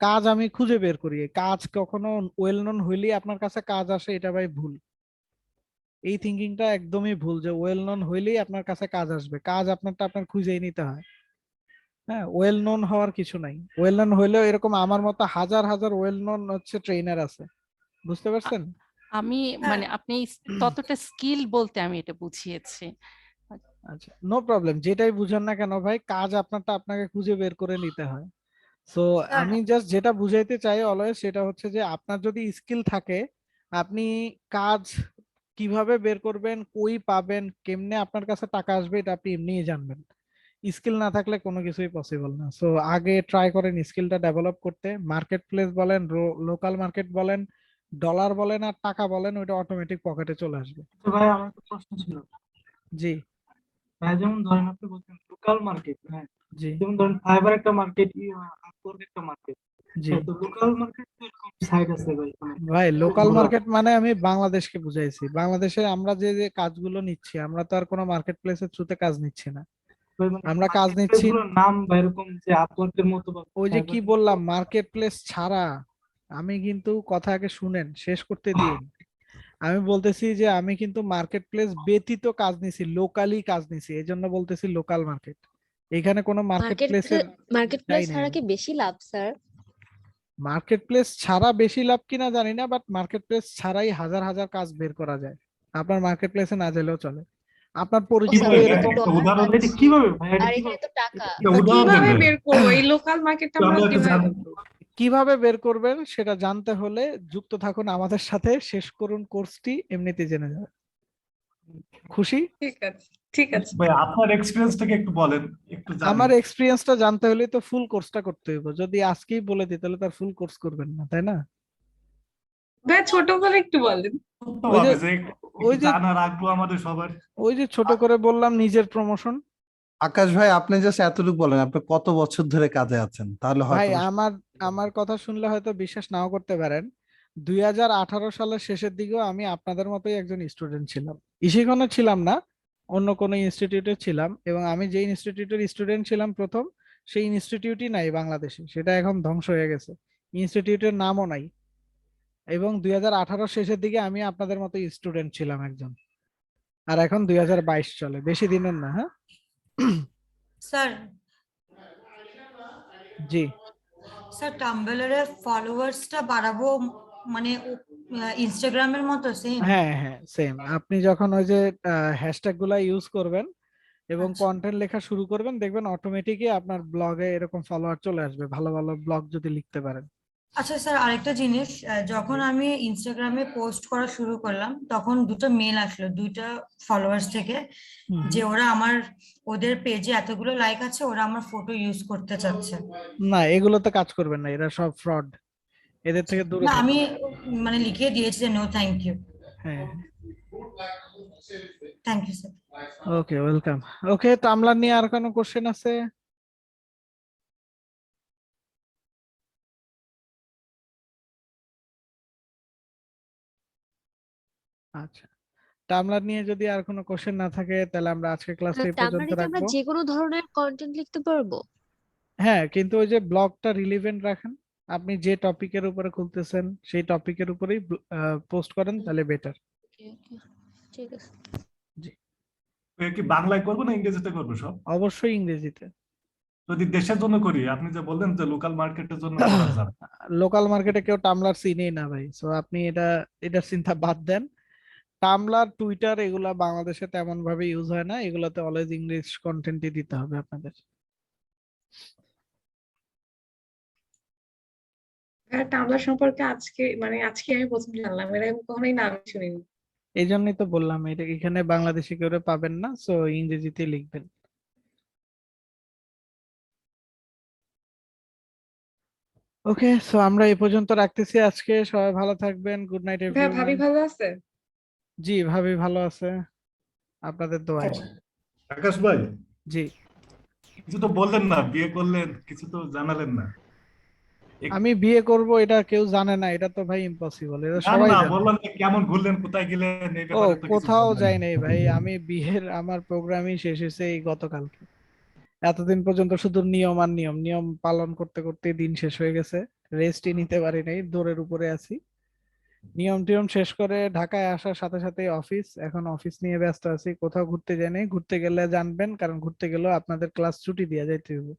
কাজ আমি খুঁজে বের করি। কাজ কখনো ওয়েল নন হইলেই আপনার কাছে কাজ আসে, এটা ভাই ভুল। এই থিঙ্কিংটা একদমই ভুল যে ওয়েল নন হইলেই আপনার কাছে কাজ আসবে। কাজ আপনারটা আপনার খুঁজেই নিতে হয়। হ্যাঁ, ওয়েল নোন হওয়ার কিছু নাই। ওয়েল নোন হইলেও এরকম আমার মতো হাজার হাজার ওয়েল নোন হচ্ছে ট্রেনার আছে। বুঝতে পারছেন? আমি মানে আপনি ততটা স্কিল বলতে আমি এটা বুঝিয়েছি। আচ্ছা, নো প্রবলেম, যেটাই বুঝেন না কেন ভাই, কাজ আপনারটা আপনাকে খুঁজে বের করে নিতে হয়। সো আমি জাস্ট যেটা বুঝাইতে চাই অলওয়েজ সেটা হচ্ছে যে আপনার যদি স্কিল থাকে, আপনি কাজ কিভাবে বের করবেন, কই পাবেন, কেমনে আপনার কাছে টাকা আসবে, এটা আপনি এমনিই জানবেন। স্কিল না থাকলে কোনো কিছুই পসিবল না। সো আগে ট্রাই করেন স্কিলটা ডেভেলপ করতে। মার্কেট প্লেস বলেন, লোকাল মার্কেট বলেন, ডলার বলেন আর টাকা বলেন, ওইটা অটোমেটিক পকেটে চলে আসবে। তো ভাই আমার একটা প্রশ্ন ছিল। জি ভাই যেমন ধরেন আপনি বলছেন লোকাল মার্কেট, হ্যাঁ, জি যেমন ধরেন ফাইবার একটা মার্কেট, আপওয়ার্ক একটা মার্কেট, জি তো লোকাল মার্কেট তো এরকম সাইড আছে ভাই, মানে ভাই, লোকাল ঘোরা। মার্কেট মানে আমি বাংলাদেশকে বুঝাইছি। বাংলাদেশে আমরা যে যে কাজগুলো নিচ্ছি, আমরা তো আর কোনো মার্কেট প্লেসের থ্রুতে কাজ নিচ্ছি না। ভাই মানে আমরা কাজ মার্কেট প্লেস নিচ্ছি গুলোর নাম বা এরকম যে আপওয়ার্কের মতো বা ওই যে কি ফাইবারের মতো। বললাম, মার্কেট প্লেস ছাড়া। আমি কিন্তু কথা আগে শুনেন, শেষ করতে দিন। আমি বলতেছি যে আমি কিন্তু মার্কেট প্লেস ব্যতীত কাজ নিছি, লোকালি কাজ নিছি, এই জন্য বলতেছি লোকাল মার্কেট। এখানে কোনো মার্কেট প্লেসের মার্কেট যাই প্লেস নাই ছাড়া আমি। কি বেশি লাভ স্যার? মার্কেট প্লেস ছাড়া বেশি লাভ কিনা জানি না, বাট মার্কেট প্লেস ছাড়াই হাজার হাজার কাজ বের করা যায়। আপনার মার্কেট প্লেসে না গেলেও চলে। আপনার ও পরিচিত স্যার, এখানে তো এরকম, ডলার উদাহরণ এটা পাচ্ছি কিভাবে ভাই, এটা আর এখানে কিভাবে, তো টাকা। একটা উদাহরণ দেন কিভাবে ভাই, বের করবো এই লোকাল মার্কেটটা আমরা আমরা একটু কিভাবে জানি। বের করবো? কিভাবে বের করবেন সেটা জানতে হলে যুক্ত থাকুন আমাদের সাথে, শেষ করুন কোর্সটি, এমনিতে জেনে যাবে। খুশি? ঠিক আছে, ঠিক আছে। ভাই আপনার এক্সপিরিয়েন্সটাকে একটু বলেন, একটু জানি। আমার এক্সপিরিয়েন্সটা জানতে হলে তো ফুল কোর্সটা করতে হবে। যদি আজকেই বলে দিই তাহলে তার ফুল কোর্স করবেন না, তাই না? ভাই ছোট করে একটু বলেন। ওই যে ভাবে যে একটু ওই যে জানার আগ্রহ আমাদের সবার। ওই যে ছোট করে বললাম নিজের প্রমোশন। আকাশ ভাই, আপনি জাস্ট এতটুকু বলেন আপনি কত বছর ধরে কাজে আছেন, তাহলে ভাই হয়তো আমার কথা শুনলে হয়তো বিশ্বাস নাও করতে পারেন। 2018 সালের শেষের দিকেও আমি আপনাদের মতোই একজন স্টুডেন্ট ছিলাম। ইশিখনে ছিলাম না, অন্য কোনো ইনস্টিটিউটে ছিলাম। এবং আমি যে ইনস্টিটিউটের স্টুডেন্ট ছিলাম প্রথম, সেই ইনস্টিটিউটই নাই বাংলাদেশে, সেটা এখন ধ্বংস হয়ে গেছে। ইনস্টিটিউটের নামও নাই। এবং 2018 শেষের দিকে আমি আপনাদের মতো স্টুডেন্ট ছিলাম একজন। আর এখন 2022 চলে, বেশি দিনের না। হ্যাঁ স্যার, জি স্যার টাম্বলারের ফলোয়ার্সটা বাড়াবো মানে ইনস্টাগ্রামের মতো সেম? হ্যাঁ হ্যাঁ সেম। আপনি যখন ওই যে হ্যাশট্যাগ গুলা ইউজ করবেন, এবং আচ্ছা কন্টেন্ট লেখা শুরু করবেন, দেখবেন অটোমেটিকই আপনার ব্লগে এরকম ফলোয়ার চলে আসবে, ভালো ভালো ব্লগ যদি লিখতে পারেন। আচ্ছা স্যার, আরেকটা জিনিস, যখন আমি ইনস্টাগ্রামে পোস্ট করা শুরু করলাম তখন দুটো মেল আসলো, দুইটা ফলোয়ার্স থেকে, হুম যে হুম। ওরা ওদের পেজে এতগুলো লাইক আছে, ওরা আমার ফটো ইউজ করতে চাচ্ছে। না, এগুলোতে কাজ করবেন না, এরা সব ফ্রড, এদের থেকে দূরে না, আমি থাকবেন। মানে লিখে দিয়েছি যে নো থ্যাংক ইউ। হ্যাঁ, thank you sir. Okay, welcome. Okay, Tumblr নিয়ে আর কোনো কোশ্চেন আছে? আচ্ছা, টামলার নিয়ে যদি আর কোনো কোশ্চেন না থাকে তাহলে আমরা আজকে ক্লাসটা এই পর্যন্ত টামলারে কি আমরা রাখবো। যে কোনো ধরনের কন্টেন্ট লিখতে পারবো? হ্যাঁ, কিন্তু ওই যে ব্লগটা রিলিভেন্ট রাখেন, আপনি যে টপিকের উপরে খুলতেছেন সেই টপিকের উপরেই পোস্ট করেন, তাহলে বেটার। ওকে ওকে, ঠিক আছে। জি, এ কি বাংলায় করবো না ইংরেজিতে করবো সব? অবশ্যই ইংরেজিতে। যদি দেশের জন্য করি, আপনি যে বললেন যে লোকাল মার্কেটের জন্য করা যাবে। লোকাল মার্কেটে কেউ টামলার চিনেই না ভাই, সো আপনি এটার চিন্তা বাদ দেন। টামলার, টুইটার এগুলা বাংলাদেশে তেমন ভাবে ইউজ হয় না, এগুলাতে অলওয়েজ ইংলিশ কন্টেন্টই দিতে হবে আপনাদের। টামলার সম্পর্কে আজকে আমি প্রথম জানলাম, এর আগে কখনোই নাম শুনিনি। এই জন্যই তো বললাম, এটা এখানে বাংলাদেশে কেউ পাবেন না, সো ইংরেজিতে লিখবেন। ওকে, সো আমরা এই পর্যন্ত রাখতেছি আজকে, সবাই ভালো থাকবেন, গুড নাইট ভাইয়া, ভাবি এভরিওয়ান। ভালো আছে? জি, ভাবি ভালো আছে, আপনাদের দোয়ায়। আকাশ ভাই, জি, কিছু তো বললেন না, বিয়ে করলেন, কিছু তো জানালেন না। আমি বিয়ে করব এটা কেউ জানে না, এটা তো ভাই ইম্পসিবল, এটা না সবাই না, জানে। বললাম যে কেমন ঘুরলেন, কোথায় গেলেন, এই ও, ব্যাপারে তো কিছু কোথাও বললেন যাই না। নাই ভাই, আমি আমার প্রোগ্রামই শেষ হয়েছে এই গতকালকে। এতদিন পর্যন্ত শুধু নিয়ম আর নিয়ম, নিয়ম পালন করতে করতে দিন শেষ হয়ে গেছে, রেস্টই নিতে পারি নাই, দৌড়ের উপরে আছি। নিয়ম টিয়ম শেষ করে ঢাকায় আসার সাথে সাথে অফিস, এখন অফিস নিয়ে ব্যস্ত আছি, কোথাও ঘুরতে যাই নাই, ঘুরতে গেলে জানবেন, কারণ ঘুরতে গেলেও আপনাদের ক্লাস ছুটি দিয়ে যাইতে হবে।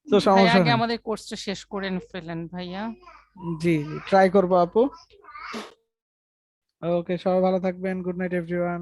তো ভাইয়া সমস্যা আগে নাই। আমাদের কোর্সটা শেষ করে ফেলেন ভাইয়া। জি জি, ট্রাই করবো আপু। ওকে, সবাই ভালো থাকবেন, গুড নাইট এভরিওয়ান।